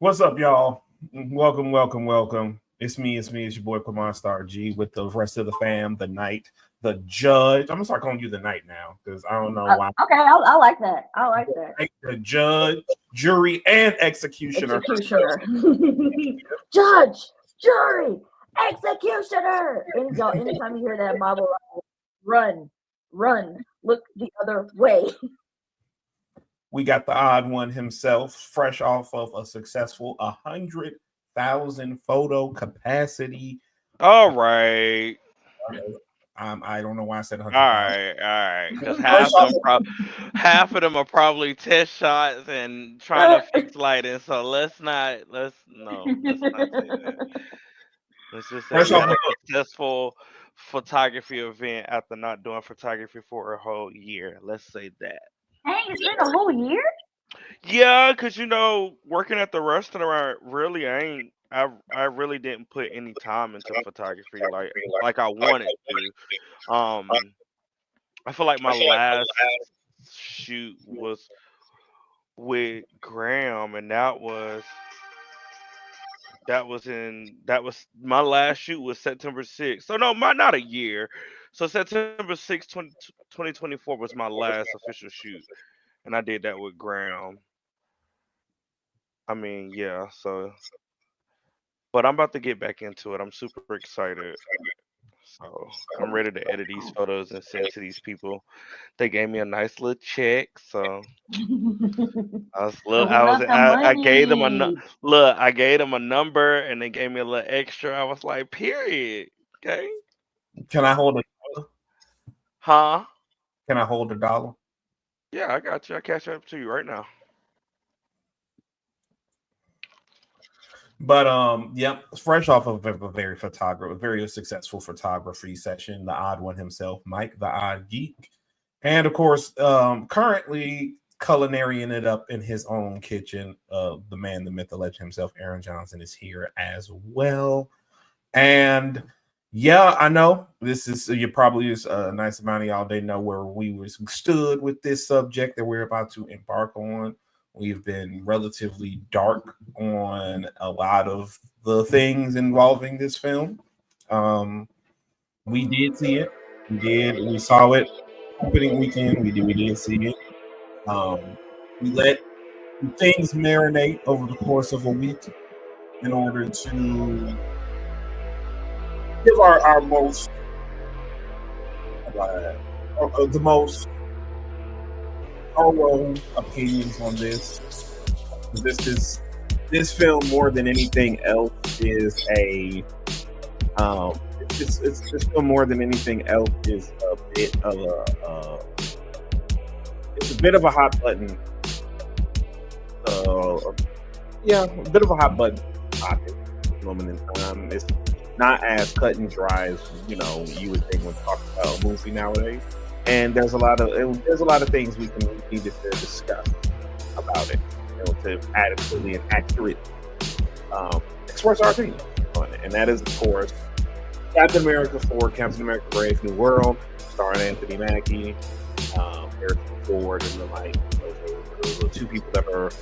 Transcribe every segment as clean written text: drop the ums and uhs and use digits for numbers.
What's up, y'all? Welcome, welcome, welcome. It's your boy Quamon Star G with the rest of the fam, the knight, the judge. I'm gonna start calling you the knight now because I don't know why. Okay, I like that. I like that. The judge, jury, and executioner. Judge, jury, executioner. Anytime you hear that Bible, run, look the other way. We got the odd one himself, fresh off of a successful 100,000 photo capacity. All right. I don't know why I said 100,000. All right. Because half of them are probably test shots and trying to fix lighting. So let's not say that. Let's just say we had a successful photography event after not doing photography for a whole year. Let's say that. Dang, it's been a whole year? Yeah, because working at the restaurant really ain't. I really didn't put any time into photography like I wanted to. I feel like my last shoot was with Graham, and that was my last shoot was September 6th. So no, not a year. So September 6th, 2024 was my last official shoot, and I did that with Graham. I mean, yeah. So, but I'm about to get back into it. I'm super excited. So I'm ready to edit these photos and send to these people. They gave me a nice little check, so I gave them I gave them a number, and they gave me a little extra. I was like, period. Okay. Can I hold $1? Huh? Can I hold $1? Yeah, I got you. I cash it up to you right now. But yep, fresh off of a very successful photography session, the odd one himself, Mike, the odd geek, and of course, currently culinarying it up in his own kitchen. The man, the myth, the legend himself, Aaron Johnson, is here as well. And yeah, I know this is you probably is a nice amount of y'all. They know where we stood with this subject that we're about to embark on. We've been relatively dark on a lot of the things involving this film. We did see it. We saw it opening weekend. We did see it. We let things marinate over the course of a week in order to give our most the most thorough opinions on this. This film more than anything else is a it's this film more than anything else is a bit of it's a bit of a hot button a bit of a hot button topic at the moment in time. It's not as cut and dry as you would think when talking about a movie nowadays. And there's a lot of things we need to discuss about it, to adequately and accurately express our opinion on it. And that is, of course, Captain America 4, Captain America: Brave New World, starring Anthony Mackie, Harrison Ford, and the two people that are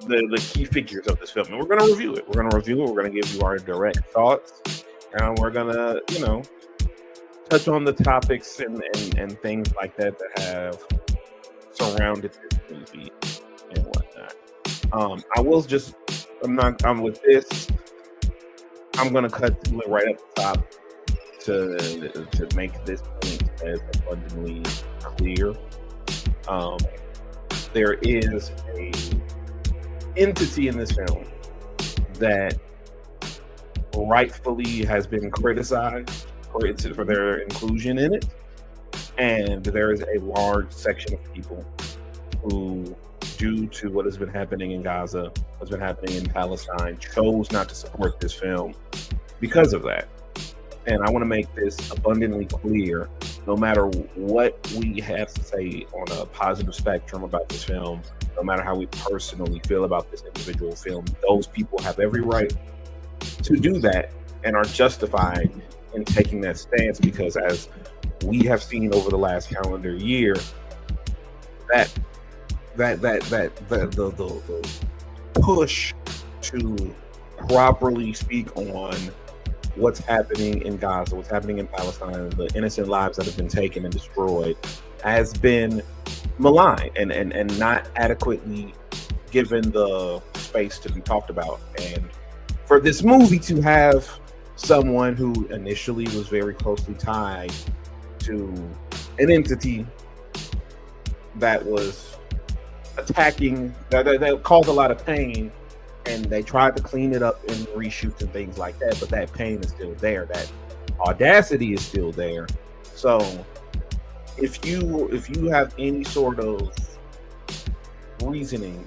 the key figures of this film. And we're going to review it. We're going to give you our direct thoughts, and we're going to, touch on the topics and things like that have surrounded this movie and whatnot. I'm with this. I'm gonna cut it right at the top to make this point as abundantly clear. There is a entity in this film that rightfully has been criticized for their inclusion in it, and there is a large section of people who, due to what has been happening in Gaza, what's been happening in Palestine, chose not to support this film because of that. And I want to make this abundantly clear. No matter what we have to say on a positive spectrum about this film, no matter how we personally feel about this individual film, those people have every right to do that and are justified in taking that stance, because as we have seen over the last calendar year, that the push to properly speak on what's happening in Gaza, what's happening in Palestine, the innocent lives that have been taken and destroyed, has been maligned and not adequately given the space to be talked about. And for this movie to have someone who initially was very closely tied to an entity that was attacking, that caused a lot of pain, and they tried to clean it up in reshoots and things like that, but that pain is still there, that audacity is still there. So if you have any sort of reasoning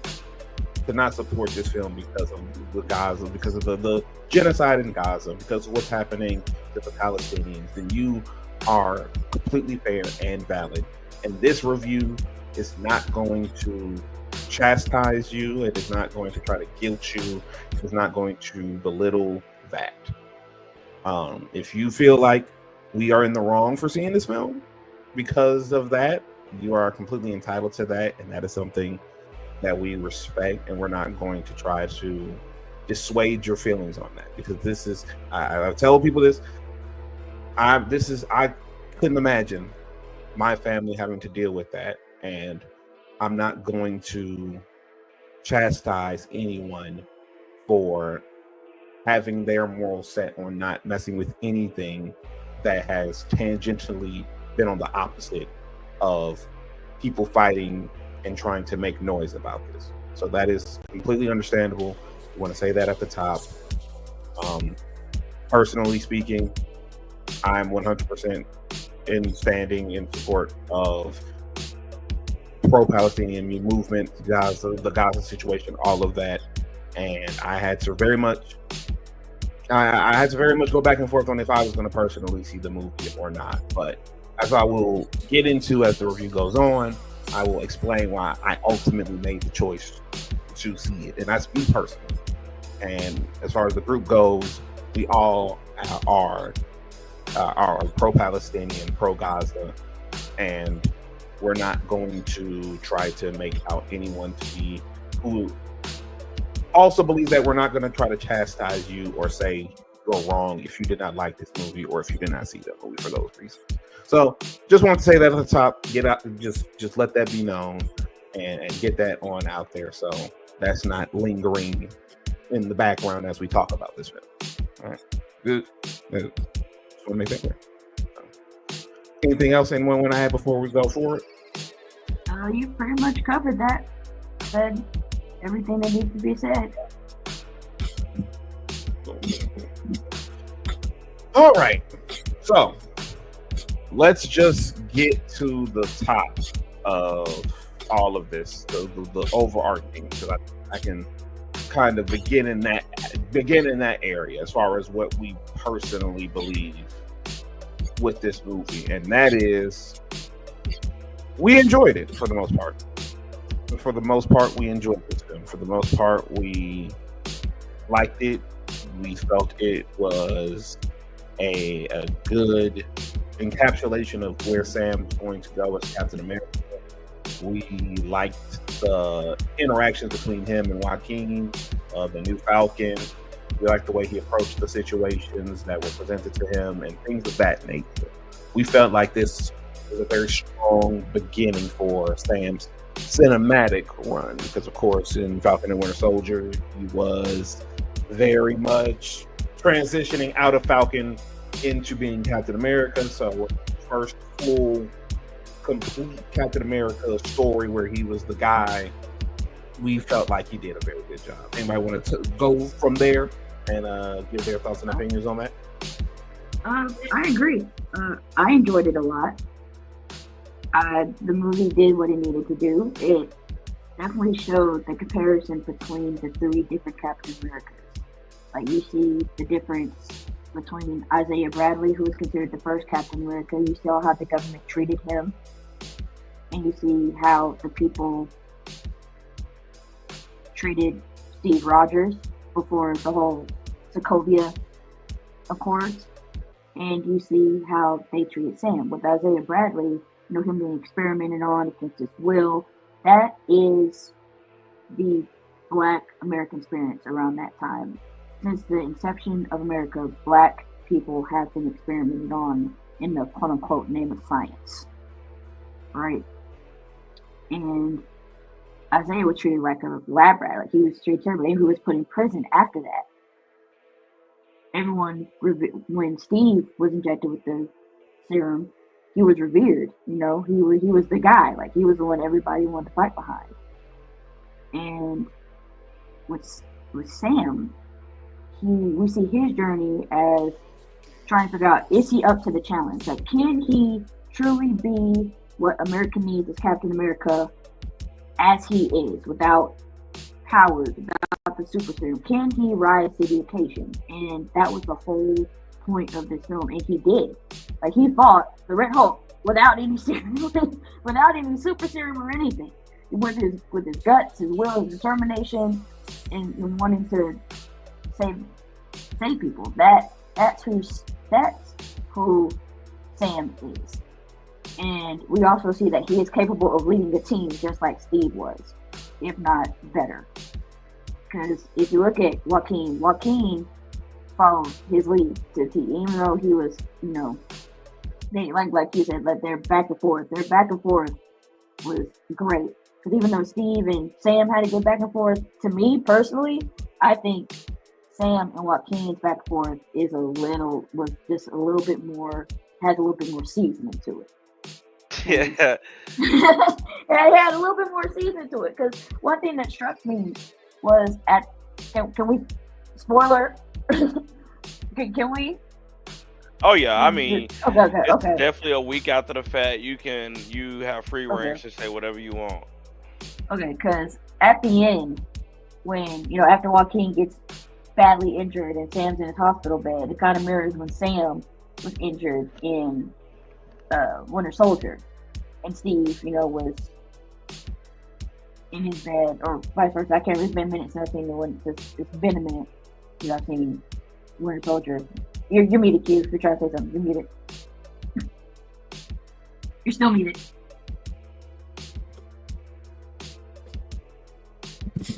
to not support this film because of the Gaza, because of the genocide in Gaza, because of what's happening to the Palestinians, then you are completely fair and valid. And this review is not going to chastise you. It is not going to try to guilt you. It is not going to belittle that. If you feel like we are in the wrong for seeing this film because of that, you are completely entitled to that, and that is something that we respect, and we're not going to try to dissuade your feelings on that, because this is, I tell people this, I couldn't imagine my family having to deal with that, and I'm not going to chastise anyone for having their moral set on not messing with anything that has tangentially been on the opposite of people fighting and trying to make noise about this. So that is completely understandable. I want to say that at the top. Personally speaking, I'm 100% standing in support of pro-Palestinian movement, Gaza, the Gaza situation, all of that. And I had to very much go back and forth on if I was going to personally see the movie or not. But as I will get into as the review goes on, I will explain why I ultimately made the choice to see it. And that's me personally. And as far as the group goes, we all are pro-Palestinian, pro-Gaza, and we're not going to try to make out anyone to be who also believes that. We're not going to try to chastise you or say you're wrong if you did not like this movie or if you did not see that movie for those reasons. So just want to say that at the top, get out, just let that be known and get that on out there, so that's not lingering in the background as we talk about this film. All right, good. Just want to make that clear. Anything else anyone want to add before we go forward? You pretty much covered that. Said everything that needs to be said. All right, so let's just get to the top of all of this, the overarching, because I can kind of begin in that area as far as what we personally believe with this movie, and that is we enjoyed it for the most part. For the most part, we enjoyed this film. For the most part, we liked it. We felt it was a good encapsulation of where Sam's going to go as Captain America. We liked the interactions between him and Joaquin, the new Falcon. We liked the way he approached the situations that were presented to him and things of that nature. We felt like this was a very strong beginning for Sam's cinematic run, because of course in Falcon and Winter Soldier he was very much transitioning out of Falcon into being Captain America. So first full complete Captain America story where he was the guy, we felt like he did a very good job. Anybody want to go from there and give their thoughts and opinions on that? I agree. I enjoyed it a lot. The movie did what it needed to do. It definitely showed the comparison between the three different Captain Americas. Like, you see the difference between Isaiah Bradley, who was considered the first Captain America. You saw how the government treated him. And you see how the people treated Steve Rogers before the whole Sokovia Accords. And you see how they treated Sam. With Isaiah Bradley, him being experimented on against his will, that is the Black American experience around that time. Since the inception of America, Black people have been experimented on in the quote unquote name of science, right? And Isaiah was treated like a lab rat, like he was treated terribly, and he was put in prison after that. Everyone, when Steve was injected with the serum, he was revered. He was the guy, like he was the one everybody wanted to fight behind. And with Sam, we see his journey as trying to figure out, is he up to the challenge? Like, can he truly be what America needs as Captain America as he is, without powers, without the super serum? Can he rise to the occasion? And that was the whole point of this film, and he did. Like, he fought the Red Hulk without any serum, without any super serum or anything. With his guts, his will, his determination, and wanting to save people. That's who Sam is. And we also see that he is capable of leading the team just like Steve was, if not better. Because if you look at Joaquin followed his lead to the team, even though he was, they like you said, like they're back and forth. Their back and forth was great. Because even though Steve and Sam had to go back and forth, to me personally, I think Sam and Joaquin's back and forth has a little bit more seasoning to it. Yeah. It had a little bit more seasoning to it. Because one thing that struck me was can we spoiler? can we? Oh yeah, I mean, okay. It's definitely a week after the fact. You have free range to say whatever you want. Okay, because at the end, when after Joaquin gets badly injured and Sam's in his hospital bed, it kind of mirrors when Sam was injured in Winter Soldier, and Steve, was in his bed, or vice versa. I can't remember. It's been minutes since I've seen it's been a minute since I've seen Winter Soldier. You're muted, Q. If you're trying to say something, you're muted. You're still muted.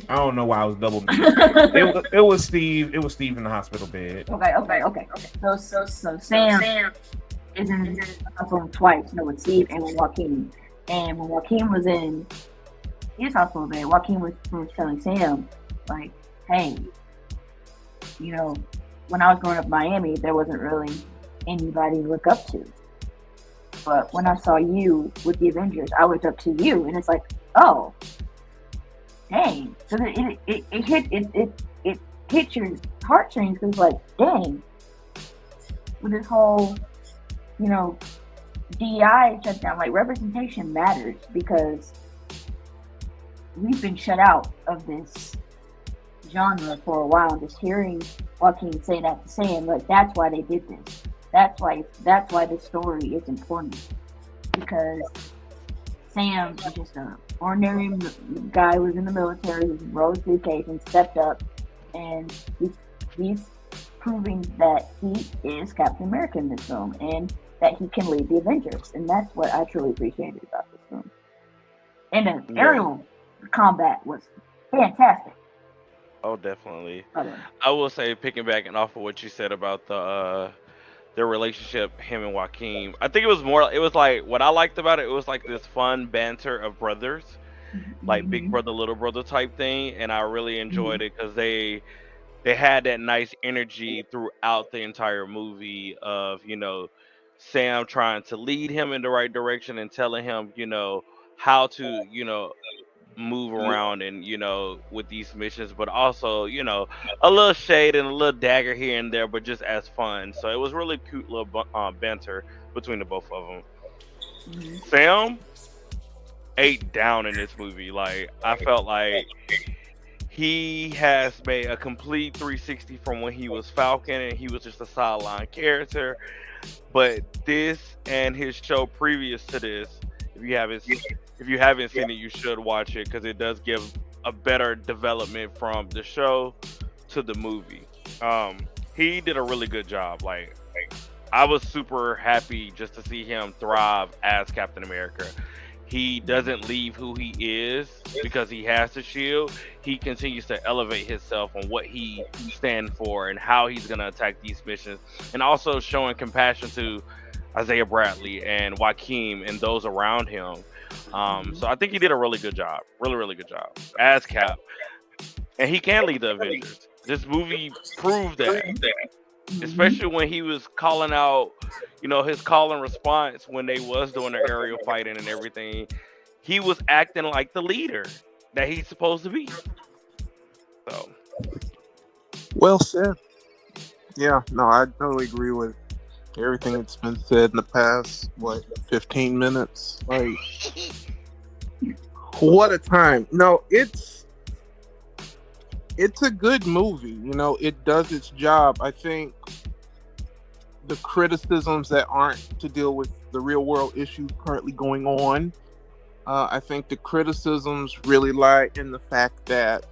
I don't know why I was double muted. It was Steve. It was Steve in the hospital bed. Okay. So Sam is in the hospital twice. With Steve and with Joaquin. And when Joaquin was in his hospital bed, Joaquin was telling Sam, like, hey, when I was growing up in Miami, there wasn't really anybody to look up to. But when I saw you with the Avengers, I looked up to you, and it's like, oh, dang. So it hit your heartstrings, because like, dang, with this whole, DEI shutdown, like representation matters, because we've been shut out of this genre for a while. Just hearing Joaquin say that to Sam, like, that's why they did this. That's why this story is important, because Sam is just an ordinary guy who was in the military, who rose to the occasion, stepped up, and he's proving that he is Captain America in this film, and that he can lead the Avengers. And that's what I truly appreciated about this film. And the aerial combat was fantastic. Oh, definitely. Okay. I will say, picking back and off of what you said about their relationship, him and Joaquin. I think it was like, what I liked about it, it was like this fun banter of brothers, like big brother, little brother type thing. And I really enjoyed it, because they had that nice energy throughout the entire movie of, Sam trying to lead him in the right direction and telling him, how to, move around and with these missions, but also a little shade and a little dagger here and there, but just as fun. So it was really cute little banter between the both of them. Sam ate down in this movie. Like, I felt like he has made a complete 360 from when he was Falcon and he was just a sideline character. But this and his show previous to this, if you haven't seen it, you should watch it, because it does give a better development from the show to the movie. He did a really good job. Like, I was super happy just to see him thrive as Captain America. he doesn't leave who he is because he has the shield. He continues to elevate himself on what he stands for and how he's going to attack these missions, and also showing compassion to Isaiah Bradley and Joaquin and those around him. So I think he did a really good job, really good job as Cap, and he can lead the Avengers. This movie proved that, especially when he was calling out, his call and response when they was doing the aerial fighting and everything. He was acting like the leader that he's supposed to be. So, Well said. Yeah, no, I totally agree with everything that's been said in the past, 15 minutes. Like, what a time. No, it's a good movie. It does its job. I think the criticisms that aren't to deal with the real world issues currently going on, I think the criticisms really lie in the fact that,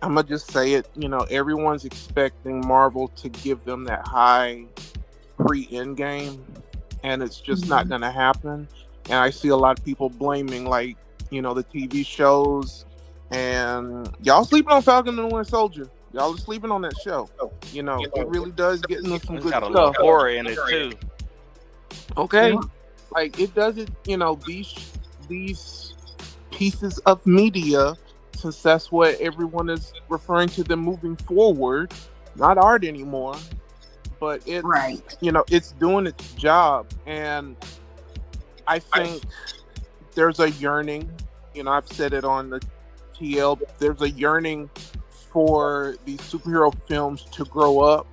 I'm going to just say it, everyone's expecting Marvel to give them that high pre-Endgame, and it's just not going to happen. And I see a lot of people blaming, the TV shows, and y'all sleeping on Falcon and the Winter Soldier. Y'all are sleeping on that show. It really does get into some it's good got a little stuff. horror in it too. Okay, it does it. These pieces of media, since that's what everyone is referring to them moving forward, not art anymore, but it's it's doing its job, and I think there's a yearning. I've said it on the TL. There's a yearning for these superhero films to grow up,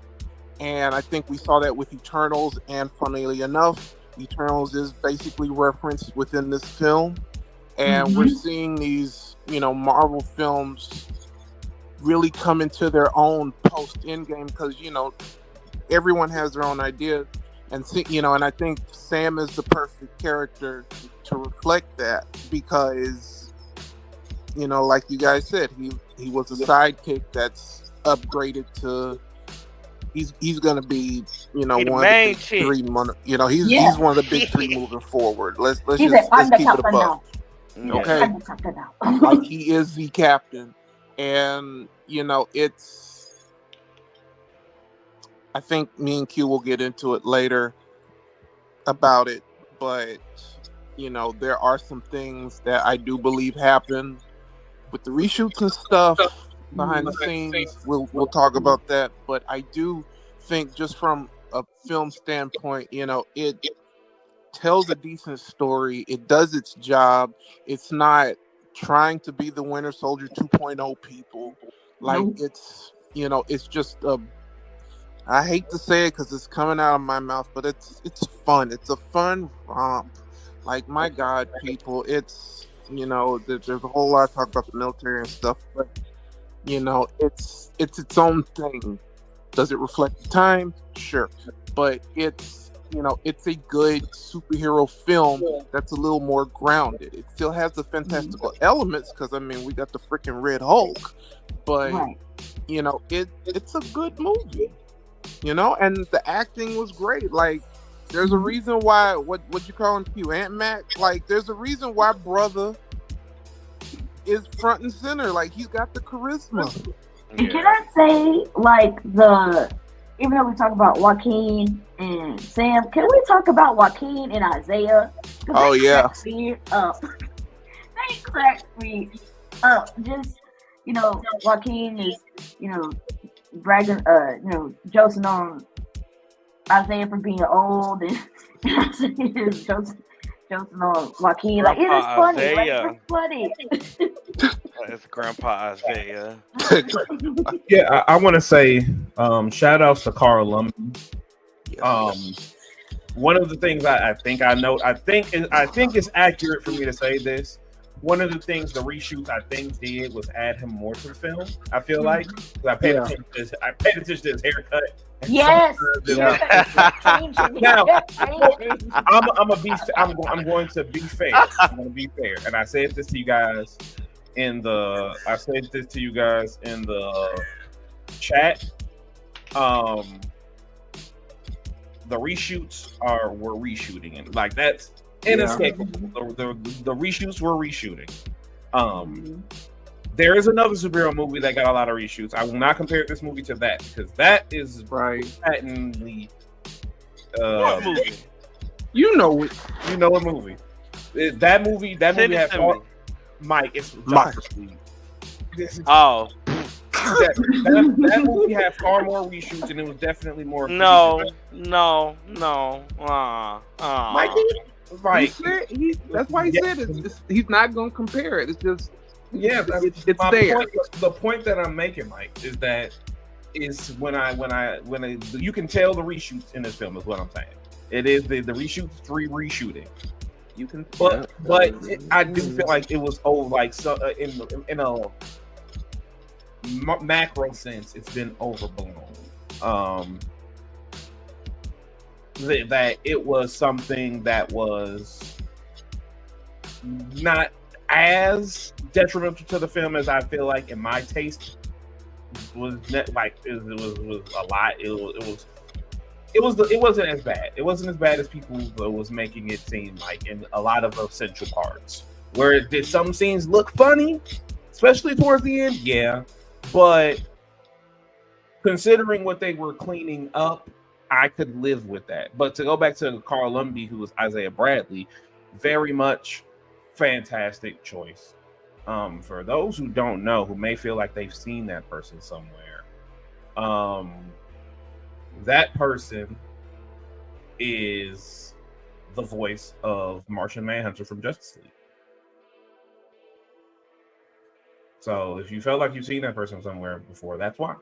and I think we saw that with Eternals, and funnily enough, Eternals is basically referenced within this film, and we're seeing these Marvel films really come into their own post Endgame, because everyone has their own ideas, and and I think Sam is the perfect character to reflect that, because like you guys said, he was a sidekick that's upgraded to he's gonna be one of the big three. He's one of the big three moving forward. Let's keep it above. Okay, like he is the captain, and it's. I think me and Q will get into it later about it, but there are some things that I do believe happen with the reshoots and stuff behind the scenes. We'll talk about that, but I do think, just from a film standpoint, it tells a decent story. It does its job. It's not trying to be the Winter Soldier 2.0 people. It's it's just I hate to say it because it's coming out of my mouth, but it's fun. It's a fun romp. Like, my God, people, it's there's a whole lot of talk about the military and stuff, but it's its own thing. Does it reflect the time? Sure, but it's it's a good superhero film that's a little more grounded. It still has the fantastical elements, because we got the freaking Red Hulk, but it's a good movie. And the acting was great. Like, there's a reason why, what you call him, Q, Aunt Mac? Like, there's a reason why brother is front and center. Like, he's got the charisma. And can I say, even though we talk about Joaquin and Sam, can we talk about Joaquin and Isaiah? Oh, yeah. They cracked me up. Just, Joaquin is, bragging, joking on Isaiah for being old, and joking on Joaquin. Like, it is funny. Isaiah. It's funny. That's Grandpa Isaiah. Yeah, I want to say shout outs to Carl Lumbly. One of the things I think it's accurate for me to say this. One of the things the reshoots I think did was add him more to the film. I feel like, 'cause I paid attention to his haircut. Yes. Now, I'm going to be fair. I'm going to be fair, and I said this to you guys in the chat. The reshoots were reshooting, and like, that's inescapable. The reshoots were reshooting. There is another superhero movie that got a lot of reshoots. I will not compare this movie to that because that is patently. What movie? You know it. You know a movie. That movie has Mike. It's Mike. Oh. That movie had far more reshoots, and it was definitely more. No. Mike, that's why he said he's not going to compare it. It's just it's there. The point that I'm making, Mike, is that when you can tell the reshoots in this film is what I'm saying. It is the reshoots reshooting. You can, but I do feel like it was in a macro sense, it's been overblown. That it was something that was not as detrimental to the film as I feel like in my taste was like it was a lot. It wasn't as bad. It wasn't as bad as people was making it seem like in a lot of essential parts. Where did some scenes look funny, especially towards the end? Yeah, but considering what they were cleaning up, I could live with that. But to go back to Carl Lumbly, who was Isaiah Bradley, very much fantastic choice. For those who don't know, who may feel like they've seen that person somewhere, that person is the voice of Martian Manhunter from Justice League. So if you felt like you've seen that person somewhere before, that's why.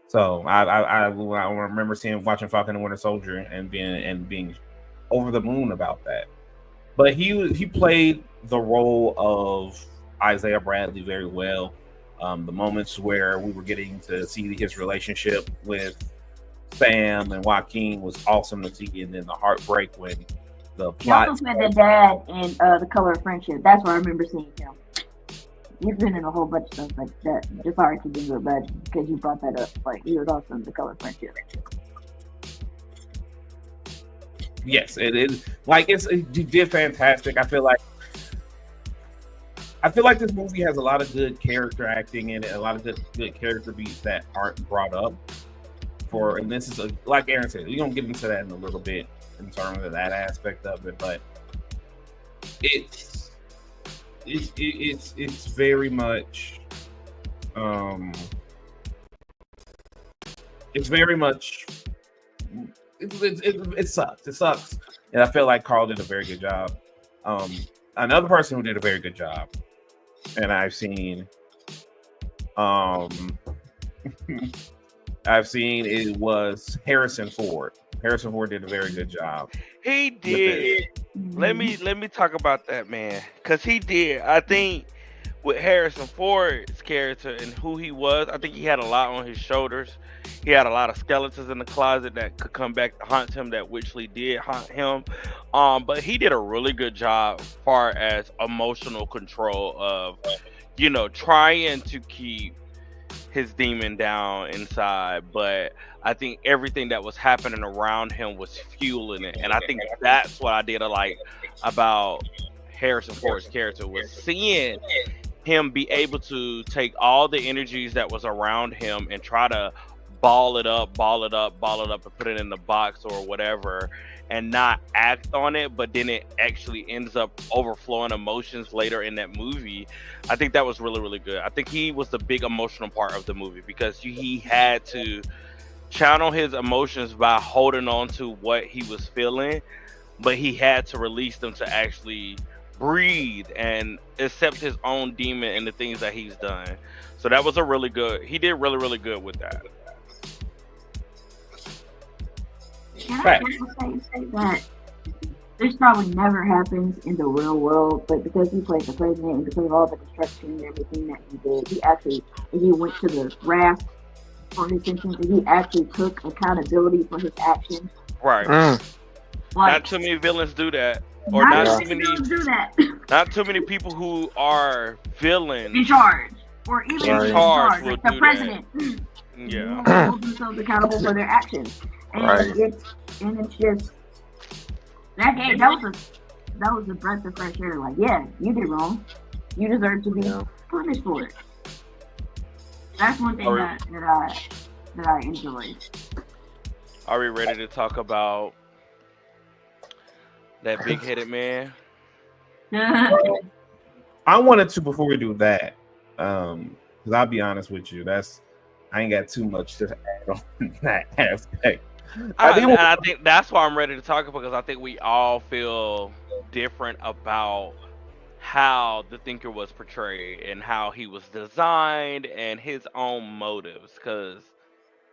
So I remember watching Falcon and Winter Soldier and being over the moon about that. But he played the role of Isaiah Bradley very well. The moments where we were getting to see his relationship with Sam and Joaquin was awesome to see, and then the heartbreak when the plot. He also played the dad in The Color of Friendship. That's where I remember seeing him. He's been in a whole bunch of stuff like that. Just sorry to do it, but because you brought that up, like he was also in The Color of Friendship. Yes, it is. Like he did fantastic. I feel like this movie has a lot of good character acting in it, a lot of good character beats that aren't brought up. And this is like Aaron said, we're gonna get into that in a little bit in terms of that aspect of it, but it's very much it sucks, and I feel like Carl did a very good job. Another person who did a very good job, and I've seen it was Harrison Ford. Harrison Ford did a very good job. He did. Let me talk about that, man, because he did. I think with Harrison Ford's character and who he was, I think he had a lot on his shoulders. He had a lot of skeletons in the closet that could come back to haunt him, that Witchley did haunt him. But he did a really good job as far as emotional control of, trying to keep his demon down inside, but I think everything that was happening around him was fueling it, and I think that's what I did like about Harrison Ford's character, was seeing him be able to take all the energies that was around him and try to ball it up and put it in the box or whatever, and not act on it, but then it actually ends up overflowing emotions later in that movie. I think that was really, really good. I think he was the big emotional part of the movie because he had to channel his emotions by holding on to what he was feeling, but he had to release them to actually breathe and accept his own demon and the things that he's done. So that was he did really, really good with that. Can I also say that this probably never happens in the real world, but because he played the president and because of all the destruction and everything that he did, he went to the raft for his sentence, and he actually took accountability for his actions. Right. Like, not too many villains do that. Or not too many do that. Not too many people who are villains in charge. Or even in charge, like the president. Yeah. Hold themselves accountable for their actions. And it's just that that was a breath of fresh air. Like, yeah, you did wrong. You deserve to be Yeah. punished for it. That's one thing that I enjoyed. Are we ready to talk about that big-headed man? I wanted to before we do that, because I'll be honest with you, I ain't got too much to add on that aspect. I think that's why I'm ready to talk about, because I think we all feel different about how the thinker was portrayed and how he was designed and his own motives, because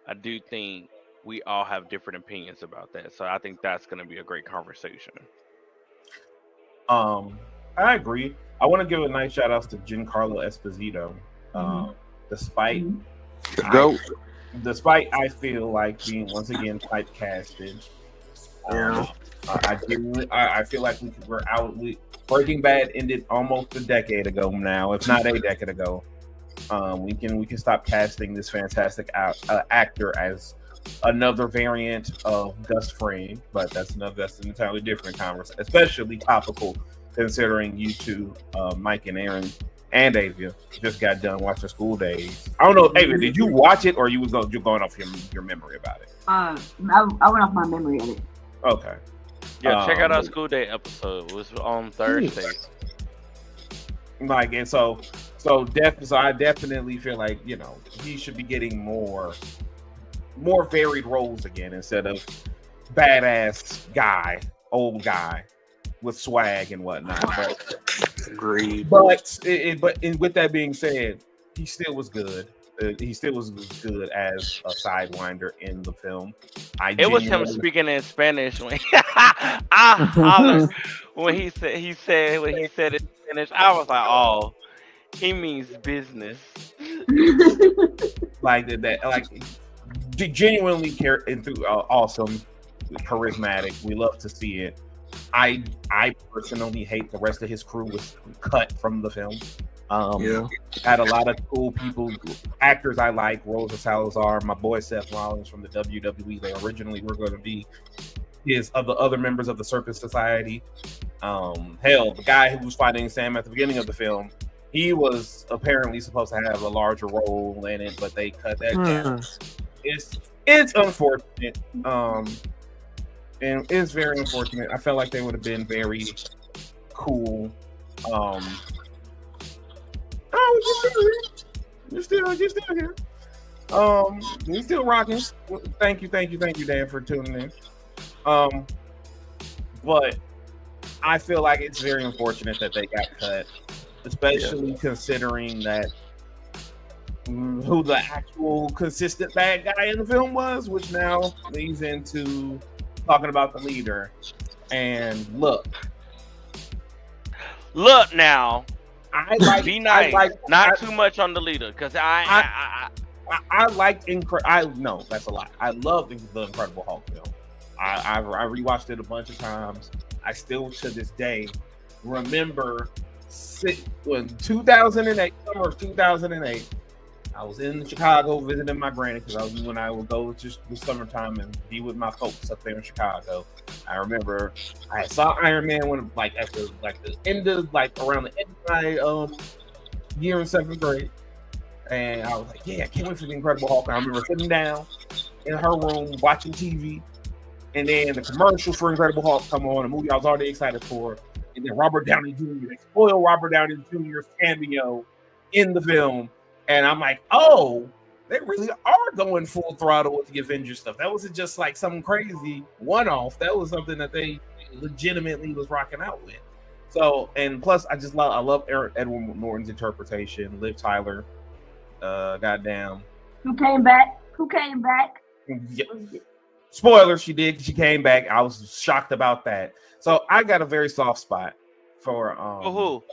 I do think we all have different opinions about that. So I think that's going to be a great conversation. I agree. I want to give a nice shout out to Giancarlo Esposito. Despite The GOAT. despite I feel like being once again typecasted, Yeah. I feel like we're out. Breaking Bad ended almost a decade ago now, if not a decade ago. We can stop casting this fantastic actor as another variant of Gus Fring, but that's an entirely different conversation, especially topical considering you two, Mike and Aaron and Avia, just got done watching School Days. I don't know, Avia, did you watch it or you're going off your memory about it? I went off my memory of it. Okay. Yeah, check out our School Day episode. It was on Thursday. Like, and so I definitely feel like, he should be getting more varied roles again instead of badass guy, old guy with swag and whatnot. But, Agreed. but with that being said, he still was good. He still was good as a sidewinder in the film. It was him speaking in Spanish when I hollered when he said it in Spanish. I was like, oh, he means business. Like that, like genuinely awesome, charismatic. We love to see it. I personally hate the rest of his crew was cut from the film. Had a lot of cool people, actors I like, Rosa Salazar, my boy Seth Rollins from the WWE. They originally were going to be other members of the Circus Society. Hell, the guy who was fighting Sam at the beginning of the film, he was apparently supposed to have a larger role in it, but they cut that down. It's unfortunate. And it's very unfortunate. I felt like they would have been very cool. You're still here. You're still rocking. Thank you, Dan, for tuning in. But I feel like it's very unfortunate that they got cut, especially considering that who the actual consistent bad guy in the film was, which now leads into talking about the leader. And look now. Be nice. Not too much on the leader, because I liked no, that's a lie. I loved the Incredible Hulk film. I rewatched it a bunch of times. I still to this day remember when 2008, summer of 2008. I was in Chicago visiting my granny because when I would go just the summertime and be with my folks up there in Chicago. I remember I saw Iron Man when around the end of my year in 7th grade, and I was like, yeah, I can't wait for the Incredible Hulk. And I remember sitting down in her room watching TV, and then the commercial for Incredible Hulk come on, a movie I was already excited for, and then Robert Downey Jr. They spoil Robert Downey Jr.'s cameo in the film. And I'm like, oh, they really are going full throttle with the Avengers stuff. That wasn't just like some crazy one-off. That was something that they legitimately was rocking out with. So, and plus, I love Edward Norton's interpretation. Liv Tyler, goddamn. Who came back? Yeah. Spoiler, she came back. I was shocked about that. So I got a very soft spot for who?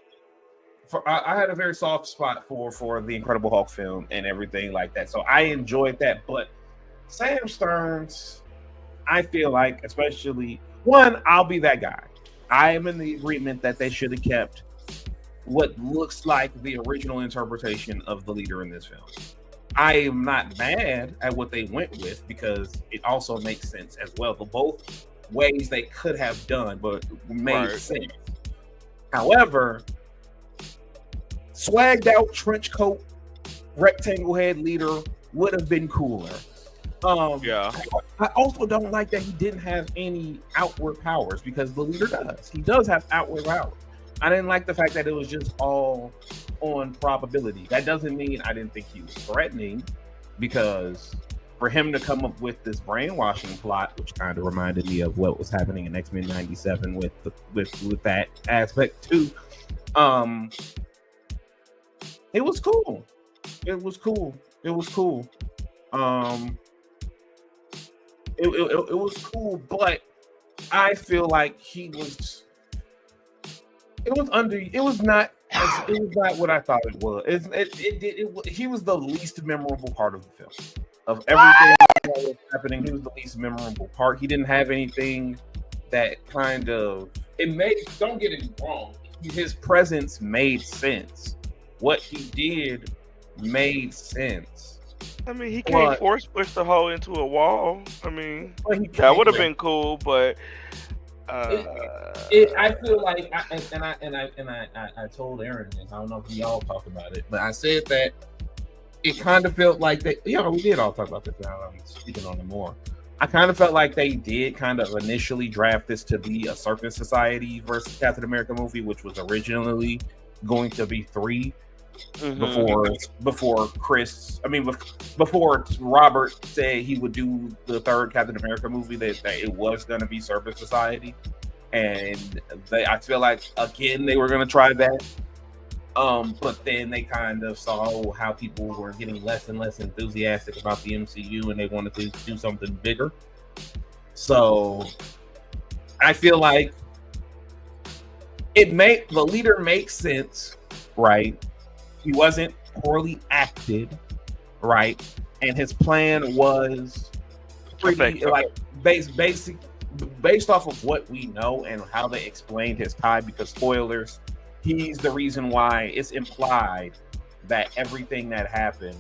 I had a very soft spot for the Incredible Hulk film and everything like that. So I enjoyed that. But Sam Stearns, I feel like, especially I'll be that guy. I am in the agreement that they should have kept what looks like the original interpretation of the leader in this film. I am not mad at what they went with because it also makes sense as well. But both ways they could have done, but made Right. sense. However, swagged out trench coat, rectangle head leader would have been cooler. Yeah. I also don't like that he didn't have any outward powers because the leader does. He does have outward powers. I didn't like the fact that it was just all on probability. That doesn't mean I didn't think he was threatening, because for him to come up with this brainwashing plot, which kind of reminded me of what was happening in X-Men '97 with that aspect too. It was cool. It was cool. It was cool. It was cool, but I feel like he was. It was not what I thought it was. He was the least memorable part of the film. Of everything that was happening, he was the least memorable part. He didn't have anything that kind of don't get it wrong. His presence made sense. What he did made sense. I mean, he can't force push the hole into a wall. I mean, that would have been cool, but I feel like I told Aaron this. I don't know if we all talked about it, but I said that it kind of felt like that. Yeah, we did all talk about this. Now I'm speaking on it more. I kind of felt like they did kind of initially draft this to be a Circus Society versus Captain America movie, which was originally going to be 3. Before Robert said he would do the 3rd Captain America movie, that it was going to be Circus Society, and I feel like again they were going to try that, but then they kind of saw how people were getting less and less enthusiastic about the MCU, and they wanted to do something bigger. So I feel like the leader makes sense, right? He wasn't poorly acted, right? And his plan was pretty based off of what we know and how they explained his tie, because spoilers, he's the reason why it's implied that everything that happened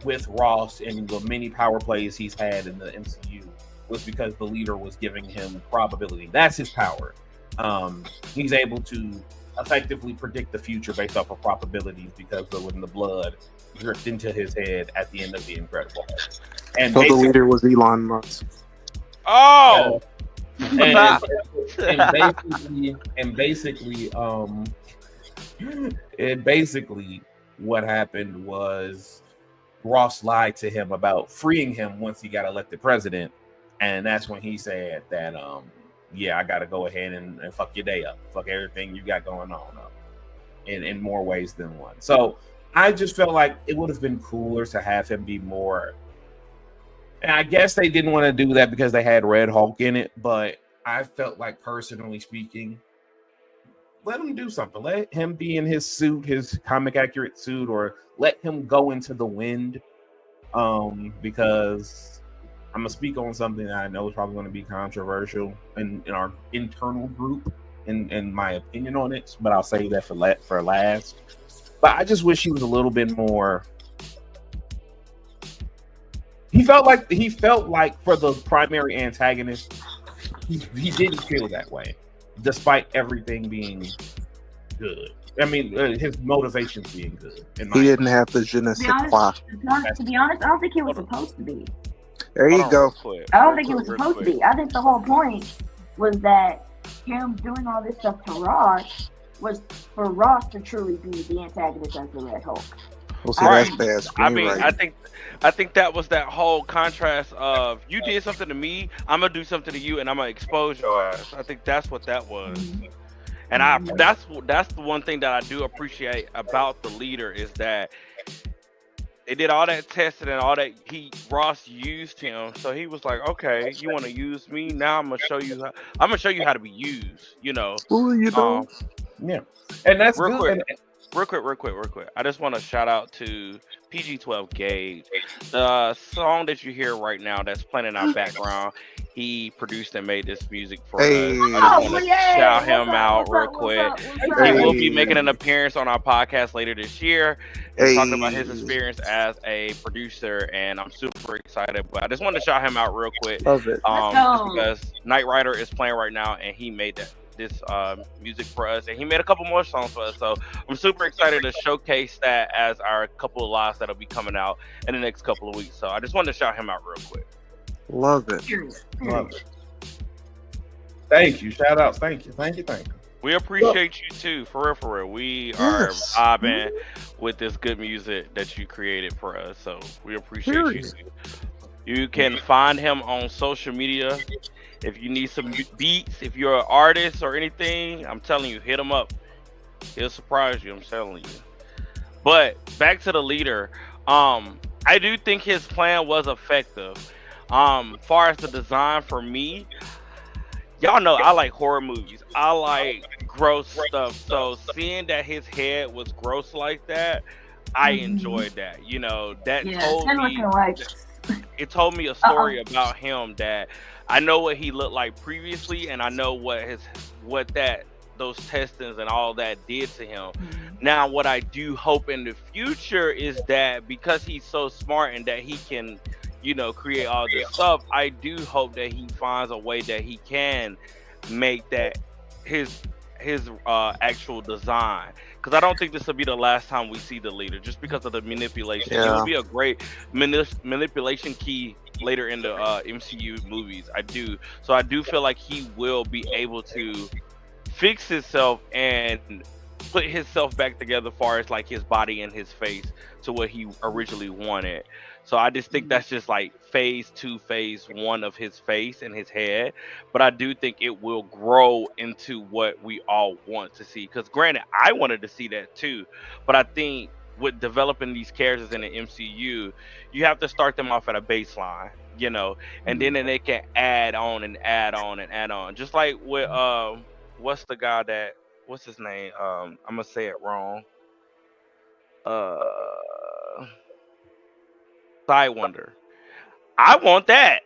with Ross and the many power plays he's had in the MCU was because the leader was giving him probability. That's his power. He's able to effectively predict the future based off of probabilities because of when the blood dripped into his head at the end of the Incredible Hulk. And so the leader was Elon Musk. Oh, and basically what happened was Ross lied to him about freeing him once he got elected president, and that's when he said that I got to go ahead and fuck your day up, fuck everything you got going on up in more ways than one. So I just felt like it would have been cooler to have him be more. And I guess they didn't want to do that because they had Red Hulk in it, but I felt like, personally speaking, let him do something. Let him be in his suit, his comic accurate suit, or let him go into the wind. Because I'm gonna speak on something that I know is probably going to be controversial in our internal group, in my opinion on it. But I'll save that for last. But I just wish he was a little bit more. He felt like for the primary antagonist, he didn't feel that way, despite everything being good. I mean, his motivations being good. He didn't have the je ne sais quoi. To be honest, I don't think he was supposed to be. There you go. I don't think he was supposed to be. I think the whole point was that him doing all this stuff to Ross was for Ross to truly be the antagonist as the Red Hulk. Well, see, that's bad screenwriting. I mean, I think that was that whole contrast of you did something to me, I'm gonna do something to you, and I'm gonna expose your ass. I think that's what that was. And that's the one thing that I do appreciate about the leader is that they did all that testing and all that. Ross used him, so he was like, "Okay, you want to use me? Now I'm gonna show you how to be used." You know. Well, you know. Yeah, and that's real good. quick. I just want to shout out to PG-12 Gauge. The song that you hear right now that's playing in our background, he produced and made this music for us. Hey, I just want Oh, to yay! shout What's him up? out What's real up? What's quick. up? What's He up? will be hey, making an appearance on our podcast later this year and talking about his hey, experience as a producer. And I'm super excited. But I just wanted to shout him out real quick, love it. Let's just go. because Knight Rider is playing right now, and he made this music for us, and he made a couple more songs for us. So I'm super excited to showcase that as our couple of lives that'll be coming out in the next couple of weeks. So I just wanted to shout him out real quick. Love it. Period. Love it. Thank you. Shout outs. Thank you. Thank you. Thank you. We appreciate you too, for real, for real. We are Yes. vibing with this good music that you created for us. So we appreciate Period. you. You can find him on social media. If you need some beats, if you're an artist or anything, I'm telling you, hit him up. He'll surprise you. I'm telling you. But back to the leader. I do think his plan was effective. Far as the design for me, y'all know I like horror movies. I like gross stuff. So seeing that his head was gross like that, I enjoyed that. You know, that Yeah, told and me looking like. it told me a story about him that I know what he looked like previously, and I know what those testings and all that did to him. Now, what I do hope in the future is that because he's so smart and that he can, create all this stuff, I do hope that he finds a way that he can make that his actual design. Because I don't think this will be the last time we see the leader, just because of the manipulation. He Yeah. will be a great manipulation key later in the MCU movies. I do. So I do feel like he will be able to fix himself and put himself back together, far as like his body and his face to what he originally wanted. So I just think that's just like phase 2, phase 1 of his face and his head. But I do think it will grow into what we all want to see. Because granted, I wanted to see that too. But I think with developing these characters in the MCU, you have to start them off at a baseline, and then they can add on and add on and add on. Just like with what's his name? I'm gonna say it wrong. Uh Wonder. I want that.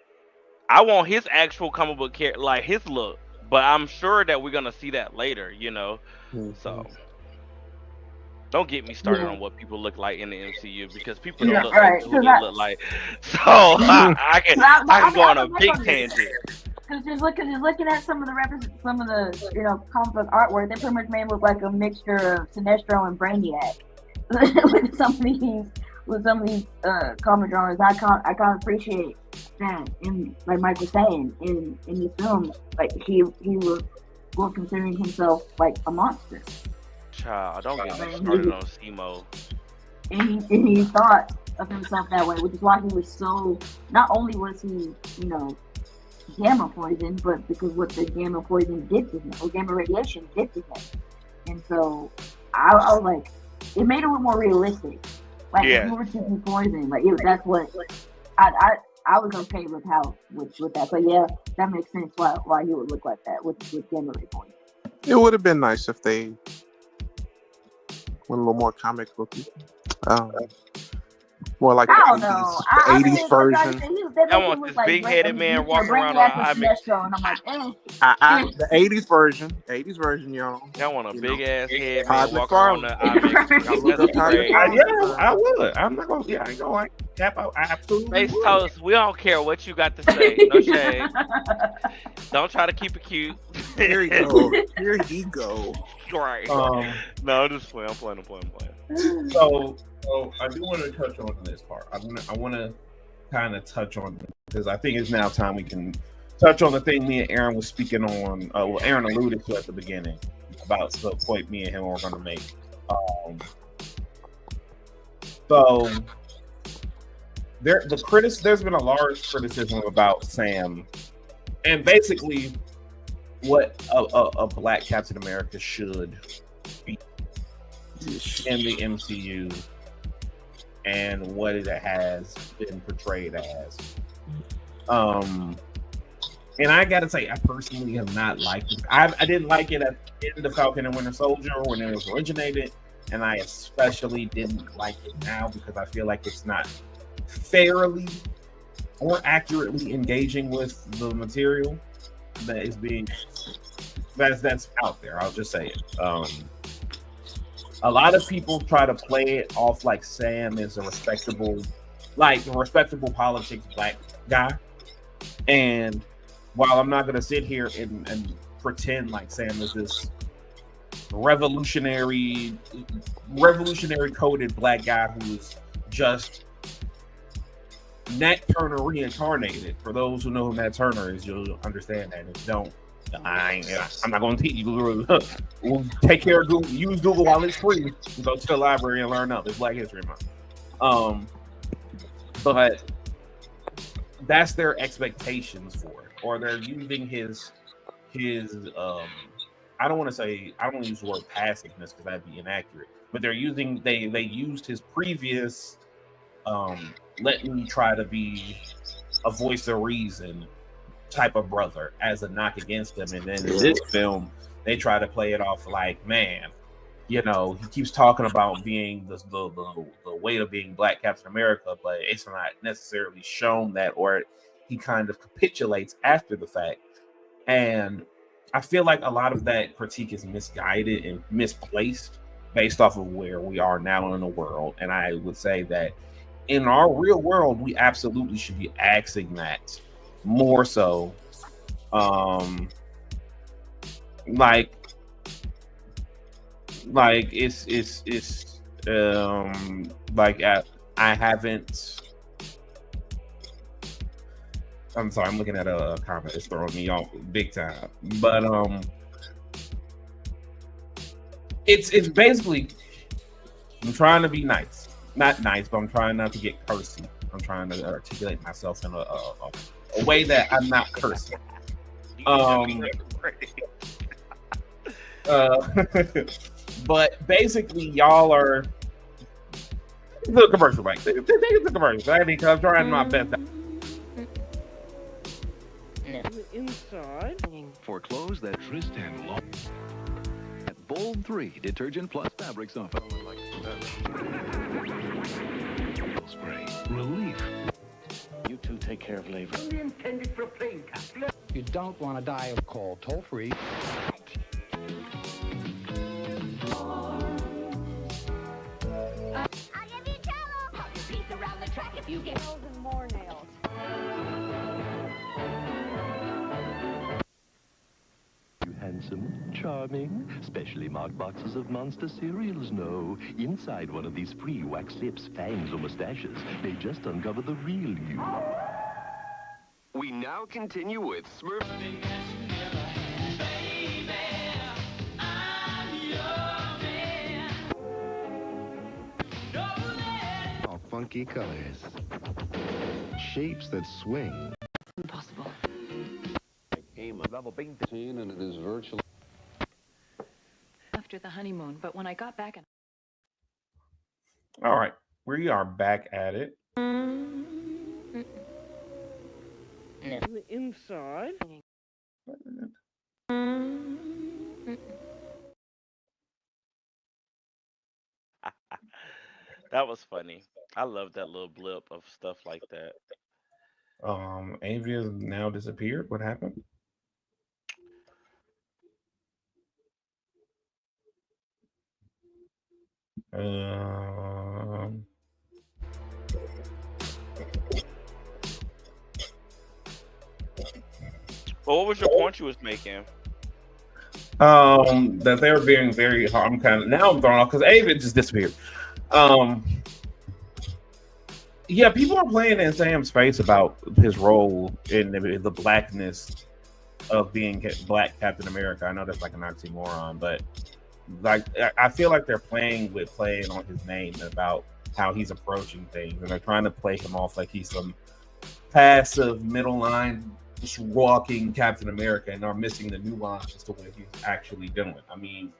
I want his actual comic book character, like his look. But I'm sure that we're gonna see that later, So don't get me started on what people look like in the MCU, because people don't look like who they look like. So I can go on a big tangent. Because just looking at some of the comic book artwork, they pretty much made it look like a mixture of Sinestro and Brainiac. with some of these comic drawings, I can't appreciate that. And like Mike was saying, in this film, like he was considering himself like a monster. Child, don't get me started on Simo. And he thought of himself that way, which is why he was so. Not only was he, gamma poison, but because what the gamma poison did to him, or gamma radiation did to him. And so I was like, it made it a little more realistic. Like if you were to be poisoned, like that's what I was okay with that. So yeah, that makes sense why he would look like that with gamma ray poison. It would have been nice if they went a little more comic booky. More like I don't the know. 80s version. I want this big-headed man walking around on Sinestro, and I'm like, The 80s version, y'all. Y'all want a big-ass head Todd man walking around the IMAX. That's great. I would. I'm not going to. Yeah, I ain't going to cap out. I absolutely Face would. Toast, we don't care what you got to say. No shade. Don't try to keep it cute. Here you go. Here he go. Right. No, I'm just playing. I'm playing. So I do want to touch on this part. I want to kind of touch on it, because I think it's now time we can touch on the thing me and Aaron was speaking on. Aaron alluded to at the beginning about the point me and him were going to make. So there's been a large criticism about Sam, and basically what a Black Captain America should be in the MCU, and what it has been portrayed as. And I gotta say, I personally have not liked it. I didn't like it in the Falcon and Winter Soldier when it was originated. and I especially didn't like it now because I feel like it's not fairly or accurately engaging with the material that is being that's out there. I'll just say it. A lot of people try to play it off like Sam is a respectable politics black guy. And while I'm not going to sit here and pretend like Sam is this revolutionary coded black guy who is just Nat Turner reincarnated. For those who know who Nat Turner is, you'll understand that. If you don't, I'm not going to teach you. We'll take care of Google. Use Google while it's free. Go to the library and learn up. It's Black History Month. But that's their expectations for it, or they're using his. I don't want to use the word passiveness because that'd be inaccurate. But they used his previous. Let me try to be a voice of reason type of brother as a knock against him, and then in this film they try to play it off like, man, he keeps talking about being the weight of being Black Captain America, but it's not necessarily shown that, or he kind of capitulates after the fact. And I feel like a lot of that critique is misguided and misplaced based off of where we are now in the world. And I would say that in our real world, we absolutely should be asking that more so. I haven't. I'm sorry, I'm looking at a comment. It's throwing me off big time. But it's basically, I'm trying to be nice. Not nice, but I'm trying not to get cursy. I'm trying to articulate myself in a way that I'm not cursing. But basically, y'all are the commercial break. Take the commercial. I mean, I'm trying my best. Inside for clothes that twist and long. Bold 3 detergent plus fabric softener. Spray relief. You two take care of labor. Only intended for a plane cut. You don't want to die of cold. Toll free. I'll give you trouble. Pop your piece around the track if you get nails and more nails. Handsome, charming, specially marked boxes of Monster cereals. No, inside one of these free wax lips, fangs, or mustaches, they just uncover the real you. We now continue with Smurf. All funky colors, shapes that swing. Impossible. Level 15, and it is virtually after the honeymoon, but when I got back and all right, we are back at it. Inside. That was funny. I love that little blip of stuff like that. Avia now disappeared. What happened? Well, what was your point you was making? That they were being very hard. I'm thrown off because Avid just disappeared. Yeah, people are playing in Sam's face about his role in the blackness of being Black Captain America. I know that's like an oxymoron, but like I feel like they're playing on his name and about how he's approaching things, and they're trying to play him off like he's some passive middle line just walking Captain America, and are missing the nuance as to what he's actually doing. I mean,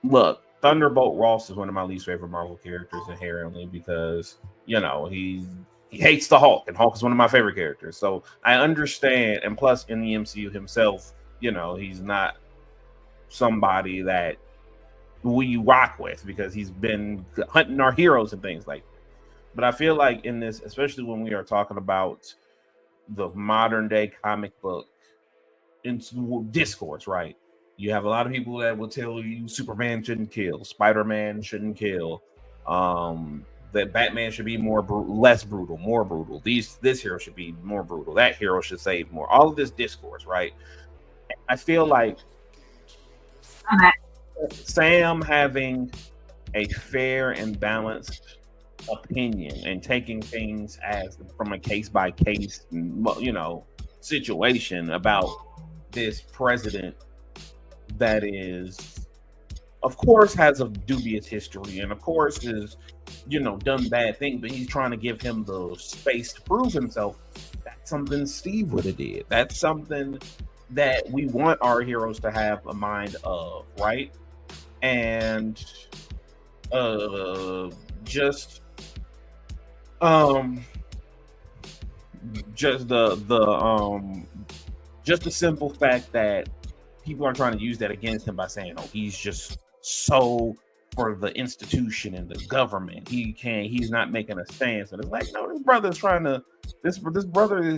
look, Thunderbolt Ross is one of my least favorite Marvel characters inherently because he hates the Hulk, and Hulk is one of my favorite characters. So I understand, and plus in the MCU himself, he's not somebody that we rock with because he's been hunting our heroes and things like that. But I feel like in this, especially when we are talking about the modern day comic book discourse, right? You have a lot of people that will tell you Superman shouldn't kill, Spider-Man shouldn't kill, that Batman should be less brutal, more brutal. This hero should be more brutal. That hero should save more. All of this discourse, right? I feel like Sam having a fair and balanced opinion and taking things as from a case by case, situation about this president that is, of course, has a dubious history and of course is, done bad things, but he's trying to give him the space to prove himself. That's something Steve would have did. That's something that we want our heroes to have a mind of, right? And just the simple fact that people are trying to use that against him by saying, "Oh, he's just so for the institution and the government. He's not making a stance." And it's like, no, this brother is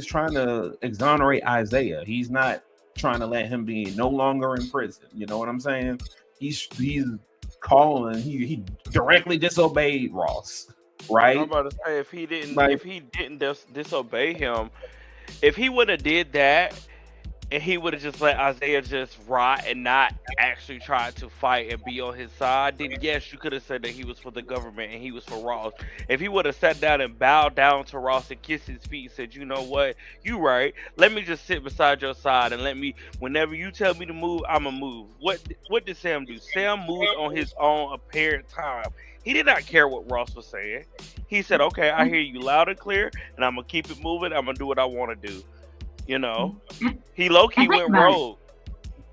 trying to exonerate Isaiah. He's not trying to let him be no longer in prison. You know what I'm saying? He's calling. He directly disobeyed Ross, right? I'm about to say if he didn't disobey him, if he would have did that, and he would have just let Isaiah just rot and not actually try to fight and be on his side, then yes, you could have said that he was for the government and he was for Ross. If he would have sat down and bowed down to Ross and kissed his feet and said, "You know what, you right, let me just sit beside your side and whenever you tell me to move, I'ma move." What did Sam do? Sam moved on his own apparent time. He did not care what Ross was saying. He said, "Okay, I hear you loud and clear, and I'm gonna keep it moving. I'm gonna do what I want to do." He low-key went rogue.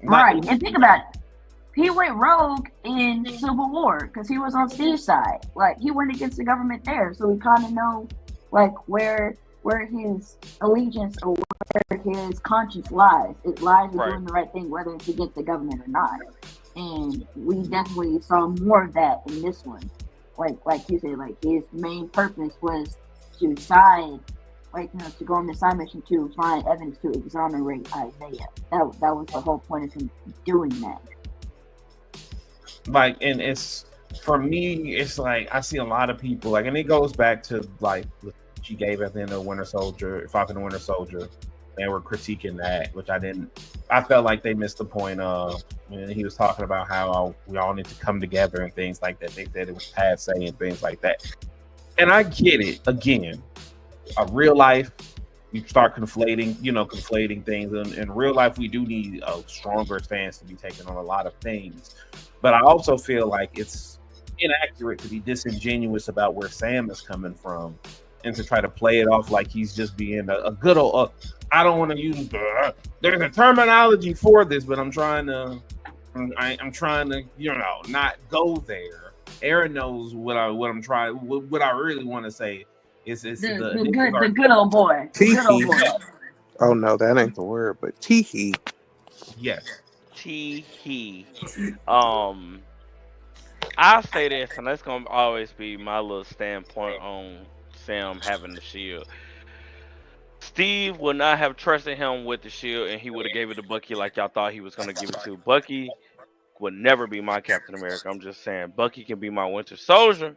Right, and think about it. He went rogue in Civil War because he was on Steve's side. Like, he went against the government there, so we kind of know, like, where his allegiance or where his conscience lies. It lies in doing the right thing, whether it's against the government or not. And we definitely saw more of that in this one. Like you said, like, his main purpose was to side, to go on the side mission to find evidence to exonerate Isaiah. That was the whole point of him doing that. Like, and it's, for me, it's like, I see a lot of people, like, and it goes back to, like, what she gave at the end of Falcon and Winter Soldier. They were critiquing that, which I felt like they missed the point of when he was talking about how we all need to come together and things like that. They said it was passe and things like that. And I get it. Again, real life, you start conflating things. In real life, we do need a stronger stance to be taken on a lot of things. But I also feel like it's inaccurate to be disingenuous about where Sam is coming from and to try to play it off like he's just being a good old. I don't want to use there's a terminology for this, but I'm trying to not go there. Aaron knows what I'm trying. What I really want to say is the good old boy. Good old boy. Oh no, that ain't the word, but tee-hee. Yes. Tee-hee. I'll say this, and that's gonna always be my little standpoint on Sam having the shield. Steve would not have trusted him with the shield, and he would have gave it to Bucky like y'all thought he was gonna give it to. Bucky would never be my Captain America. I'm just saying, Bucky can be my Winter Soldier,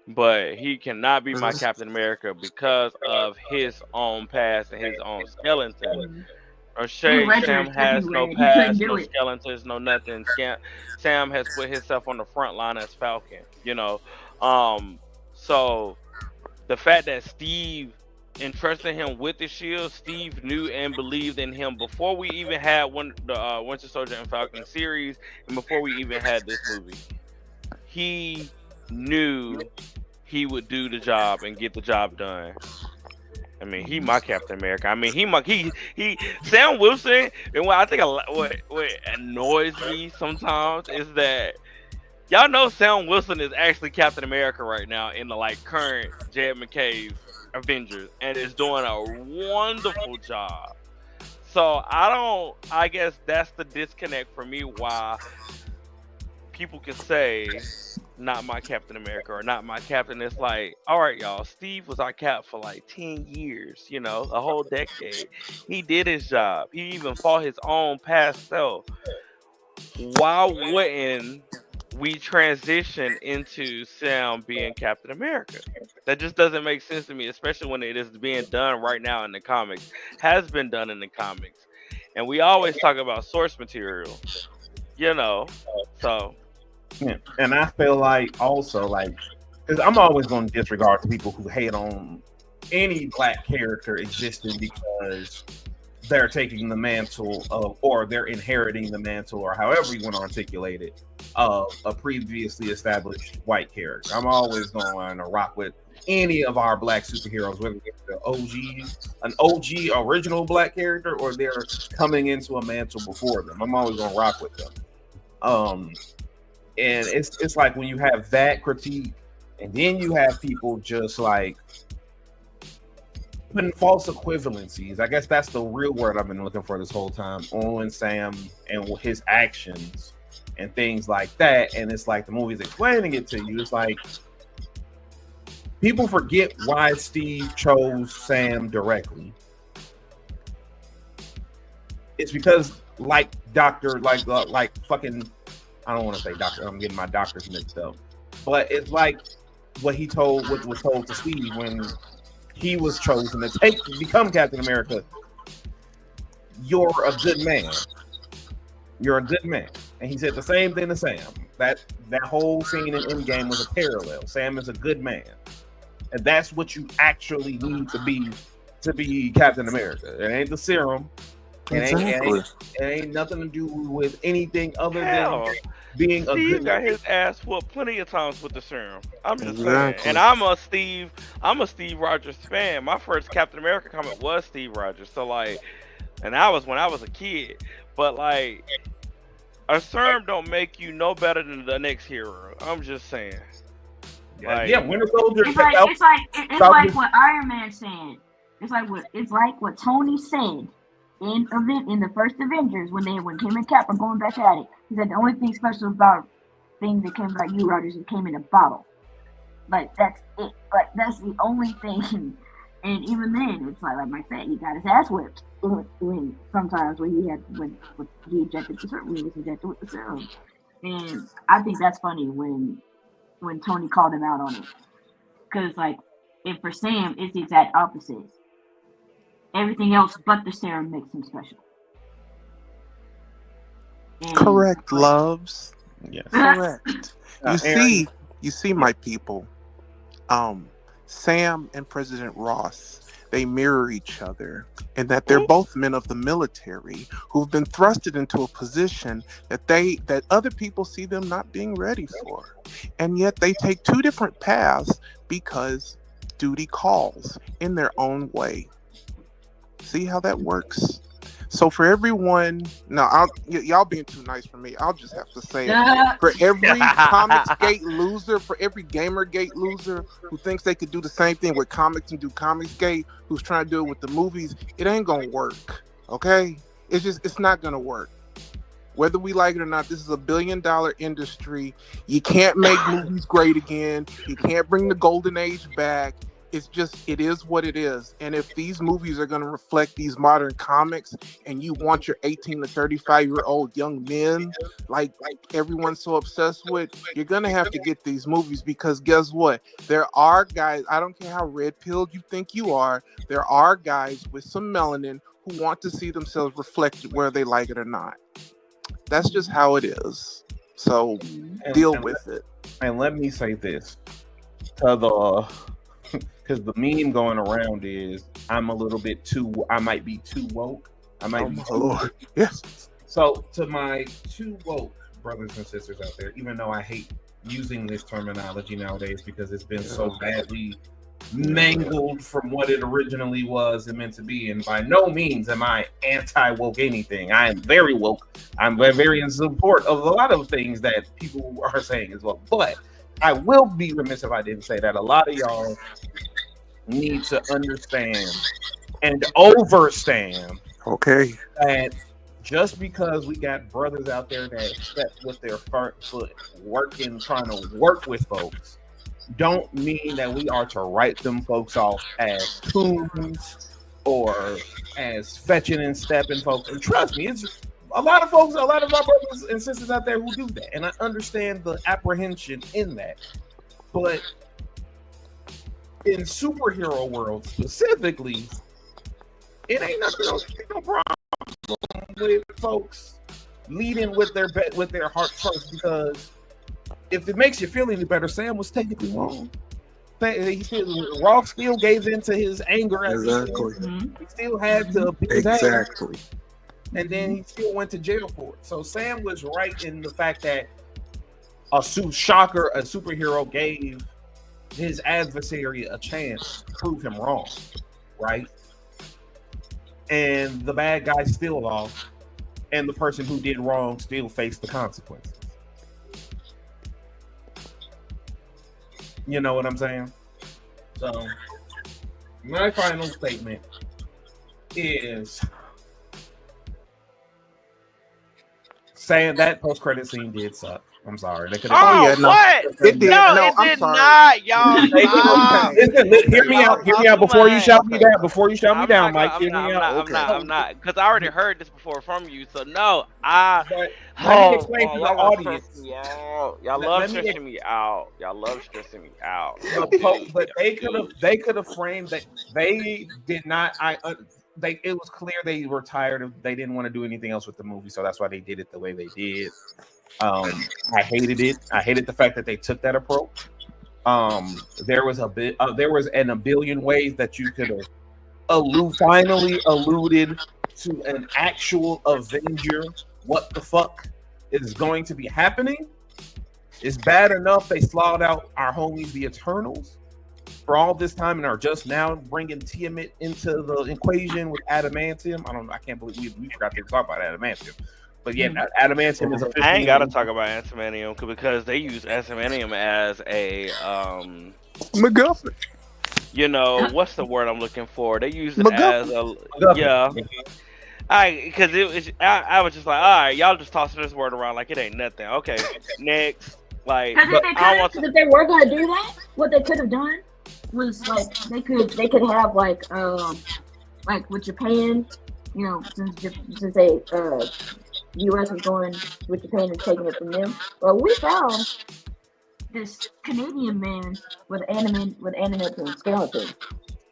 but he cannot be my Captain America because of his own past and his own skeleton. Sam has no past, no skeletons, no nothing. Sam has put himself on the front line as Falcon, So the fact that Steve entrusted him with the shield, Steve knew and believed in him before we even had the Winter Soldier and Falcon series, and before we even had this movie. He knew he would do the job and get the job done. I mean, he my Captain America. I mean, he Sam Wilson. And what I think what annoys me sometimes is that y'all know Sam Wilson is actually Captain America right now in the current Jed McKay's Avengers, and is doing a wonderful job. So I guess that's the disconnect for me. Why people can say, "Not my Captain America" or "Not my Captain." It's like, all right, y'all. Steve was our Cap for like 10 years. You know, a whole decade. He did his job. He even fought his own past self. Why wouldn't we transition into Sam being Captain America? That just doesn't make sense to me, especially when it is being done right now in the comics. Has been done in the comics, and we always talk about source material. You know, so Yeah. And I feel like also like because I'm always going to disregard the people who hate on any black character existing because they're taking the mantle of, or they're inheriting the mantle, or however you want to articulate it, of a previously established white character. I'm always going to rock with any of our black superheroes, whether it's an OG original black character, or they're coming into a mantle before them. I'm always going to rock with them. And it's like when you have that critique, and then you have people just like putting false equivalencies. I guess that's the real word I've been looking for this whole time on Sam and his actions and things like that. And it's like the movie's explaining it to you. It's like people forget why Steve chose Sam directly. It's because like fucking, I don't want to say doctor, I'm getting my doctors mixed up, but it's like what was told to Steve when he was chosen to become Captain America. You're a good man. You're a good man. And he said the same thing to Sam. That whole scene in Endgame was a parallel. Sam is a good man. And that's what you actually need to be Captain America. It ain't the serum. It ain't nothing to do with anything other than being a good got his ass whooped plenty of times with the serum. I'm just saying. And I'm a Steve Rogers fan. My first Captain America comic was Steve Rogers. So like, and that was when I was a kid. But like, a serum don't make you no better than the next hero. I'm just saying. Like, yeah, Winter Soldier. It's like what Iron Man said. It's like what Tony said in the first Avengers when him and Cap are going back at it. He said the only thing special about things that came about you, Rogers, it came in a bottle. Like that's it. But that's the only thing. And even then, it's like Mike said, he got his ass whipped. Sometimes when he injected the serum, he was injected with the serum. And I think that's funny when Tony called him out on it, because if for Sam, it's the exact opposite. Everything else but the serum makes him special. And correct, loves. Yes. Correct. You see, my people. Sam and President Ross, they mirror each other, and that they're both men of the military who've been thrusted into a position that other people see them not being ready for, and yet they take two different paths because duty calls in their own way. See how that works? So for everyone, y'all being too nice for me. I'll just have to say it. For every Comicsgate loser, for every Gamergate loser who thinks they could do the same thing with comics and do Comicsgate, who's trying to do it with the movies, it ain't gonna work. Okay? It's not gonna work. Whether we like it or not, this is $1 billion industry. You can't make movies great again. You can't bring the golden age back. It is what it is. And if these movies are going to reflect these modern comics and you want your 18 to 35-year-old young men like everyone's so obsessed with, you're going to have to get these movies, because guess what? There are guys, I don't care how red-pilled you think you are, there are guys with some melanin who want to see themselves reflected whether they like it or not. That's just how it is. So deal with it. And let me say this. Because the meme going around is I might be too woke. I might be too woke. Yes. So to my too woke brothers and sisters out there, even though I hate using this terminology nowadays because it's been so badly mangled from what it originally was and meant to be, and by no means am I anti-woke anything. I am very woke. I'm very in support of a lot of things that people are saying as well. But I will be remiss if I didn't say that a lot of y'all need to understand and overstand that just because we got brothers out there that step with their front foot working, trying to work with folks, don't mean that we are to write them folks off as coons or as fetching and stepping folks. And trust me, it's a lot of folks, a lot of our brothers and sisters out there who do that. And I understand the apprehension in that. But in superhero world specifically, it ain't no problem with folks leading with their heart first, because if it makes you feel any better, Sam was technically wrong. Rock still gave in to his anger. Exactly. He still had to beat his ass. Exactly. And then he still went to jail for it. So Sam was right in the fact that a superhero gave his adversary a chance to prove him wrong, right? And the bad guy still lost, and the person who did wrong still faced the consequences. You know what I'm saying? So, my final statement is saying that post-credit scene did suck. I'm sorry. They could have. Oh, yeah, no. what? It did. No, No, it I'm did sorry. not, y'all. Listen, hear me out. Hear me out before you shout me down. Before you shout me down, Mike. Hear me out. I'm not, because I already heard this before from you. So no, But let me explain to the audience. Y'all love stressing me out. Y'all love stressing me out. But they could have framed that. They did not. It was clear they were tired of. They didn't want to do anything else with the movie, so that's why they did it the way they did. I hated it. I hated the fact that they took that approach. There was a billion ways that you could have finally alluded to an actual Avenger. What the fuck is going to be happening? It's bad enough they slaughtered out our homies, the Eternals, for all this time, and are just now bringing Tiamat into the equation with adamantium. I can't believe we forgot to talk about adamantium. But yeah, adamantium is I ain't gotta talk about adamantium because they use adamantium as a MacGuffin. You know what's the word I'm looking for? They use it as a because I was just like, all right, y'all just tossing this word around like it ain't nothing. Okay, next. Like, if they were gonna do that, what they could have done was like they could have like with Japan, you know, since they U.S. was going with Japan and taking it from them. Well, we found this Canadian man with adamantium skeleton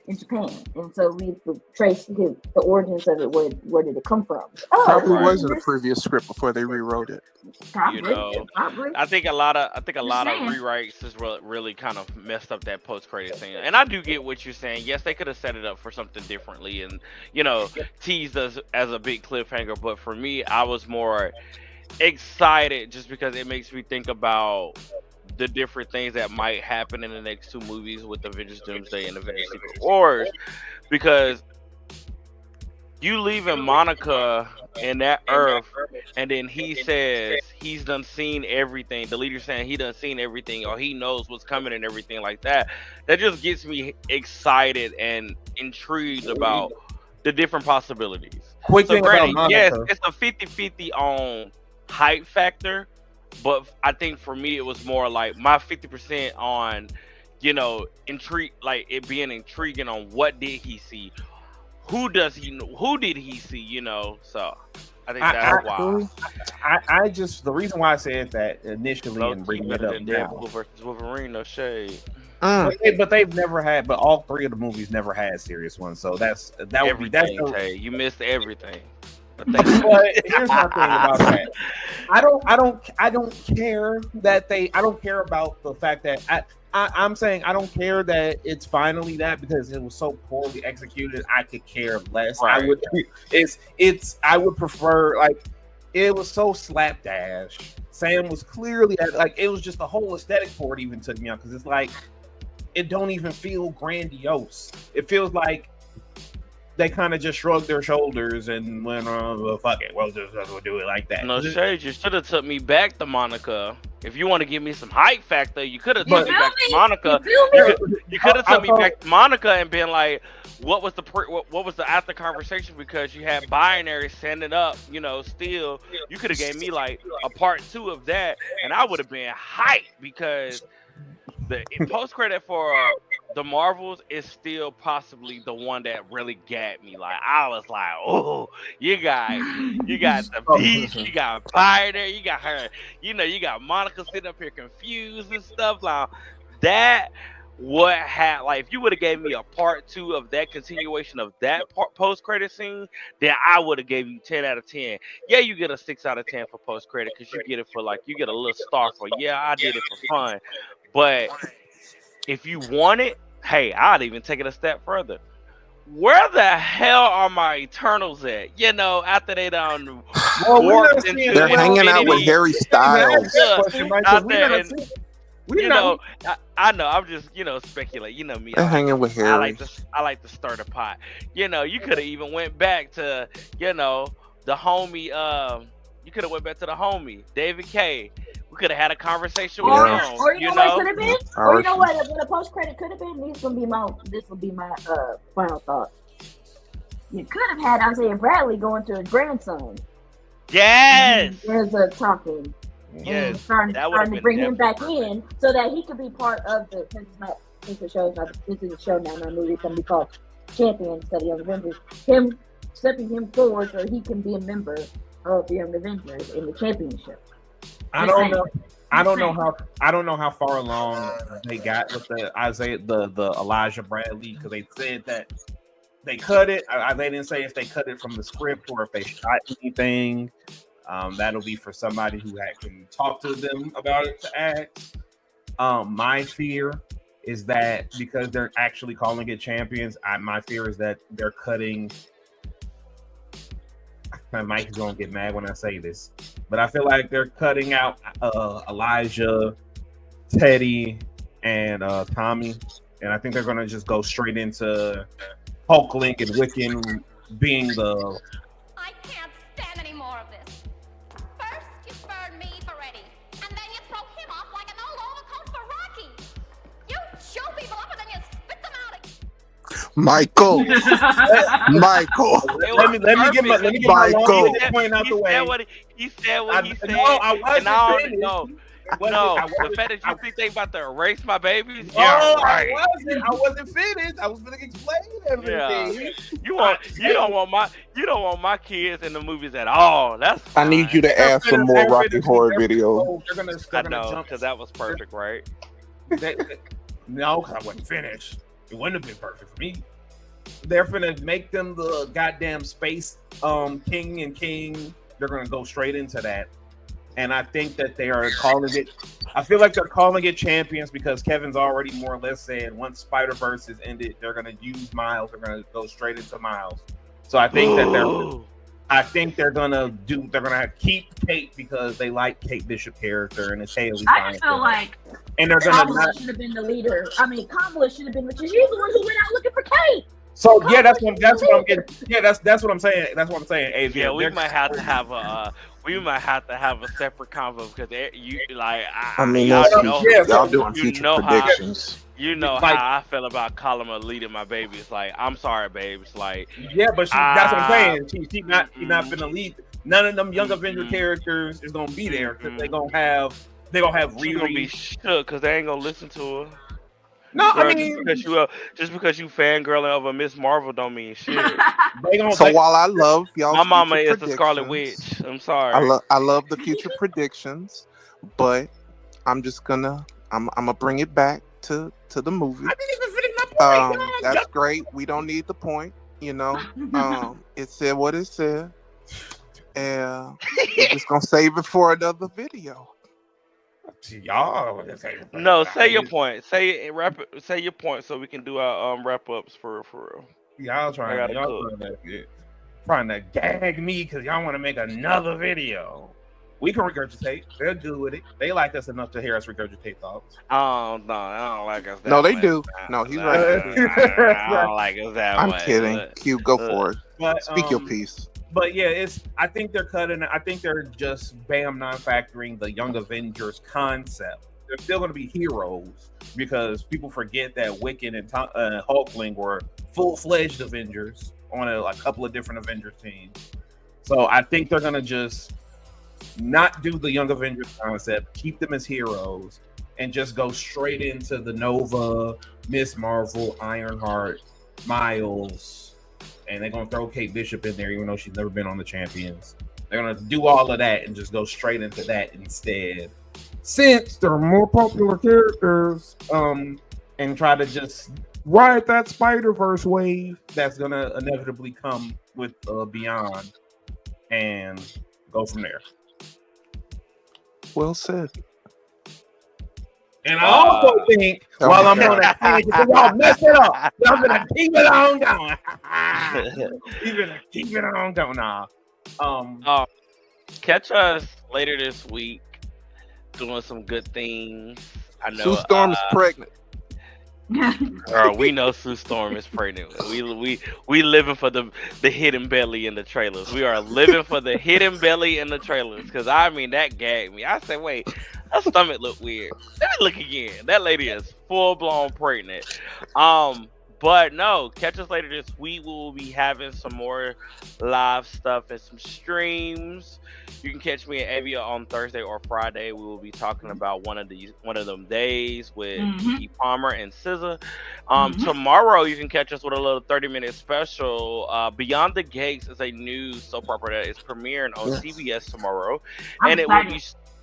in Japan, and so we traced the origins of it. Where did it come from? Probably was in the previous script before they rewrote it. Probably. I think a lot of rewrites has really kind of messed up that post credit scene. And I do get what you're saying. Yes, they could have set it up for something differently and teased us as a big cliffhanger. But for me, I was more excited just because it makes me think about the different things that might happen in the next two movies with Avengers Doomsday and Avengers Secret Wars, because you leaving Monica in that Earth, and then he says he's done seen everything. The leader saying he done seen everything, or he knows what's coming and everything like that. That just gets me excited and intrigued about the different possibilities. So granted, yes, it's a 50-50 on hype factor. But I think for me, it was more like my 50% on, intrigue, like it being intriguing on what did he see, who did he see, So I think that's why. I just the reason why I said that initially and bringing it up now. Deadpool versus Wolverine, no shade. But they've never had. But all three of the movies never had serious ones. So you missed everything. But here's my thing about that. I don't care that I don't care about the fact that I'm saying I don't care that it's finally that, because it was so poorly executed. I could care less. Right. I would prefer, like, it was so slapdash. Sam was clearly it was just the whole aesthetic for it even took me out, because it's like it don't even feel grandiose. It feels like they kind of just shrugged their shoulders and went, well, fuck it. We'll do it like that. No shade. You should have took me back to Monica If you want to give me some hype factor, you could have You took me feel back to me? Monica. You feel me? You could have took me back to Monica and been like, what was the what was the after conversation? Because you had binary standing up, still you could have gave me like a part 2 of that, and I would have been hyped because the post credit for the Marvels is still possibly the one that really got me. Like I was like, oh, you got the beast, you got binary, you got her, you got Monica sitting up here confused and stuff like that. What had like if you would have gave me a part 2 of that continuation of that post credit scene, then I would have gave you 10 out of 10. Yeah, you get a 6 out of 10 for post credit because you get it for like you get a little star for I did it for fun. But if you want it, hey, I'd even take it a step further. Where the hell are my Eternals at? After they done warped into They're hanging out with Harry Styles. I know. I'm just, speculating. You know me. They're hanging with Harry. I like to stir the pot. You could have even went back to, the homie. You could have went back to the homie, David K. We could have had a conversation with him. Or you know what it could have been? Or you know what a post credit could have been? This will be my final thought. You could have had Isaiah Bradley going to his grandson. Yes. There's talking. Yes. And starting to bring him back in so that he could be part of the. This is a show now. My movie's gonna be called Champions instead of Young Avengers. Him stepping him forward so he can be a member of the Young Avengers in the championship. I don't know how far along they got with the Elijah Bradley, because they said that they cut it. They didn't say if they cut it from the script or if they shot anything. That'll be for somebody who can talk to them about it to ask. My fear is that because they're actually calling it Champions, my fear is that they're cutting. Mike is gonna get mad when I say this, but I feel like they're cutting out Elijah, Teddy, and Tommy, and I think they're gonna just go straight into Hulkling and Wiccan being the. I can't stand any more of this. First, you burn me for Eddie, and then you throw him off like an old overcoat for Rocky. You show people up and then you spit them out again. Michael. Michael. Let me get my point out the way. He said what he said. No, I wasn't finished. The fact that you think they about to erase my babies? Right. I wasn't finished. I was gonna explain everything. Yeah. You don't want my kids in the movies at all. That's fine. I need you to add some more Rocky Horror videos. I know, because that was perfect, right? No, because I wasn't finished. It wouldn't have been perfect for me. They're gonna make them the goddamn space king and king. They're gonna go straight into that. And I think that they are calling it. I feel like they're calling it Champions because Kevin's already more or less said once Spider-Verse is ended, they're gonna use Miles. They're gonna go straight into Miles. So I think they're gonna keep Kate because they like Kate Bishop character and it's Haley. I just feel like Kamala should have been the leader. I mean, Kamala should have been, but she's the one who went out looking for Kate. So yeah, that's what I'm getting. Yeah, that's what I'm saying. That's what I'm saying. AJ. Yeah, we might have to have a separate convo because y'all doing future predictions. You know how I feel about Kalima leading my babies. Like, I'm sorry, babes. Like, yeah, but that's what I'm saying. She's not gonna lead. None of them Young Avenger characters is gonna be there because they're gonna have She's gonna be shook because they ain't gonna listen to her. No, Girl, I mean, just because you fangirling over Miss Marvel don't mean shit. While I love y'all, my mama is the Scarlet Witch. I'm sorry. I love the future predictions, but I'm just gonna bring it back to the movie. I didn't even finish my point. That's great. We don't need the point. It said what it said, and we're just gonna save it for another video. Y'all, no, say your point. Say your point so we can do our wrap ups for real. Y'all trying to gag me because y'all want to make another video. We can regurgitate. They'll do with it. They like us enough to hear us regurgitate thoughts. Oh no, I don't like us that No, they much. do. No, he's right. I don't like us that I'm much. kidding. Q, go for it. But, Speak your piece. But yeah, it's. I think they're cutting. I think they're just bam non-factoring the Young Avengers concept. They're still going to be heroes because people forget that Wiccan and Hulkling were full-fledged Avengers on a couple of different Avengers teams. So I think they're going to just not do the Young Avengers concept, keep them as heroes, and just go straight into the Nova, Miss Marvel, Ironheart, Miles, and they're gonna throw Kate Bishop in there, even though she's never been on the Champions. They're gonna do all of that and just go straight into that instead, since they're more popular characters, and try to just ride that Spider-Verse wave that's gonna inevitably come with Beyond, and go from there. Well said. And I also think, while I'm on that tangent, y'all mess it up. Y'all gonna keep it on going. keep it on going now. Catch us later this week doing some good things. I know Sue Storm is pregnant. We know Sue Storm is pregnant. We living for the hidden belly in the trailers. We are living for the hidden belly in the trailers. Because I mean that gagged me. I said, wait, her stomach look weird. Let me look again. That lady is full blown pregnant. But no, catch us later this week. We will be having some more live stuff and some streams. You can catch me at Avia on Thursday or Friday. We will be talking about one of them days with Keke Palmer and SZA. Tomorrow you can catch us with a little 30-minute special. Beyond the Gates is a new soap opera that is premiering on CBS tomorrow, and it will be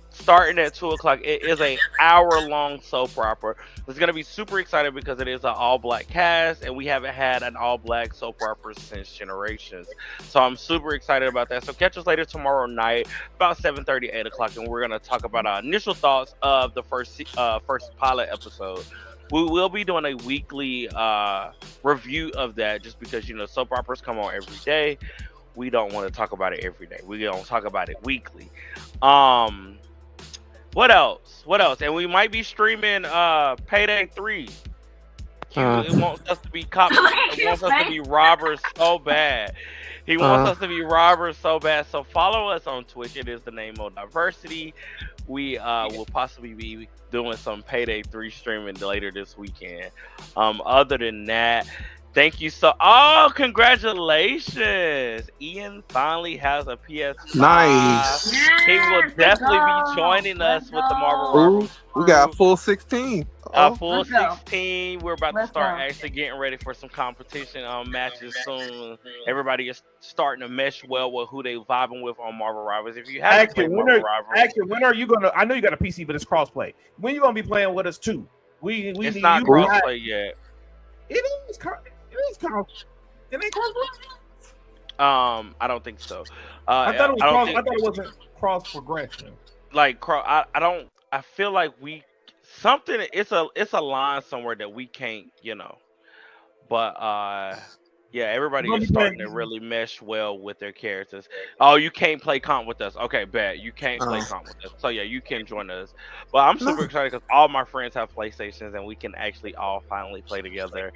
starting at 2:00. It is an hour-long soap opera. It's going to be super excited because it is an all-black cast, and we haven't had an all-black soap opera since Generations. So I'm super excited about that. So catch us later tomorrow night, about 7:30, 8:00, and we're going to talk about our initial thoughts of the first pilot episode. We will be doing a weekly review of that, just because soap operas come on every day. We don't want to talk about it every day. We're going to talk about it weekly. What else? And we might be streaming Payday 3. It wants us to be cops. It wants us to be robbers so bad. He wants us to be robbers so bad. So follow us on Twitch. It is the name of Diversity. We will possibly be doing some Payday 3 streaming later this weekend. Other than that, thank you congratulations! Ian finally has a PS5. Nice. He will definitely be joining us with the Marvel Rivals. We got a full 16. Full 16. We're about to start actually getting ready for some competition matches soon. Everybody is starting to mesh well with who they vibing with on Marvel Rivals. If you haven't played Marvel Rivals, when are you gonna? I know you got a PC, but it's crossplay. When you gonna be playing with us too? It's not crossplay yet. It is cross. It ain't cross. I don't think so. I thought it wasn't cross progression. Like I feel like it's a line somewhere that we can't, but yeah, everybody is starting to really mesh well with their characters. Oh, you can't play comp with us. Okay, bet you can't play comp with us. So yeah, you can join us. But I'm super excited because all my friends have PlayStations and we can actually all finally play together.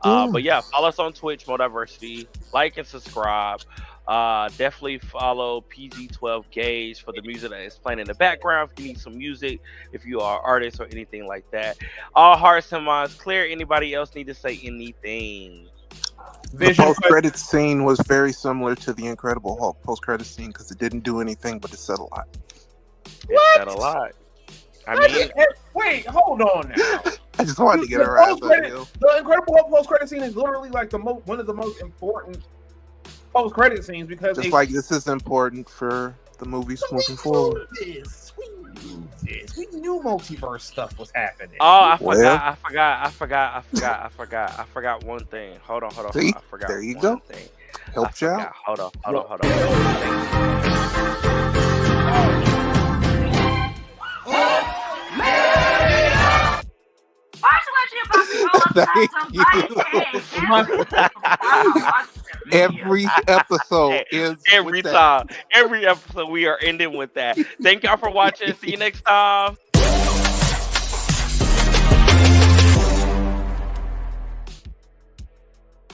But yeah, follow us on Twitch, Modiversity. Like and subscribe. Definitely follow PG12 Gauge for the music that is playing in the background. If you need some music, if you are an artist or anything like that. All hearts and minds clear. Anybody else need to say anything? The post-credit scene was very similar to the Incredible Hulk post-credit scene because it didn't do anything, but it said a lot. It said a lot. Wait, hold on now. I just wanted to get her ass up. The Incredible Hulk post-credit scene is literally like one of the most important post-credit scenes because just like this is important for the movies moving forward. We knew multiverse stuff was happening. Oh, I forgot one thing. Hold on. See? I forgot there you one go. Thing. Helped you out. Hold on. Every episode is every episode we are ending with that. Thank y'all for watching. See you next time.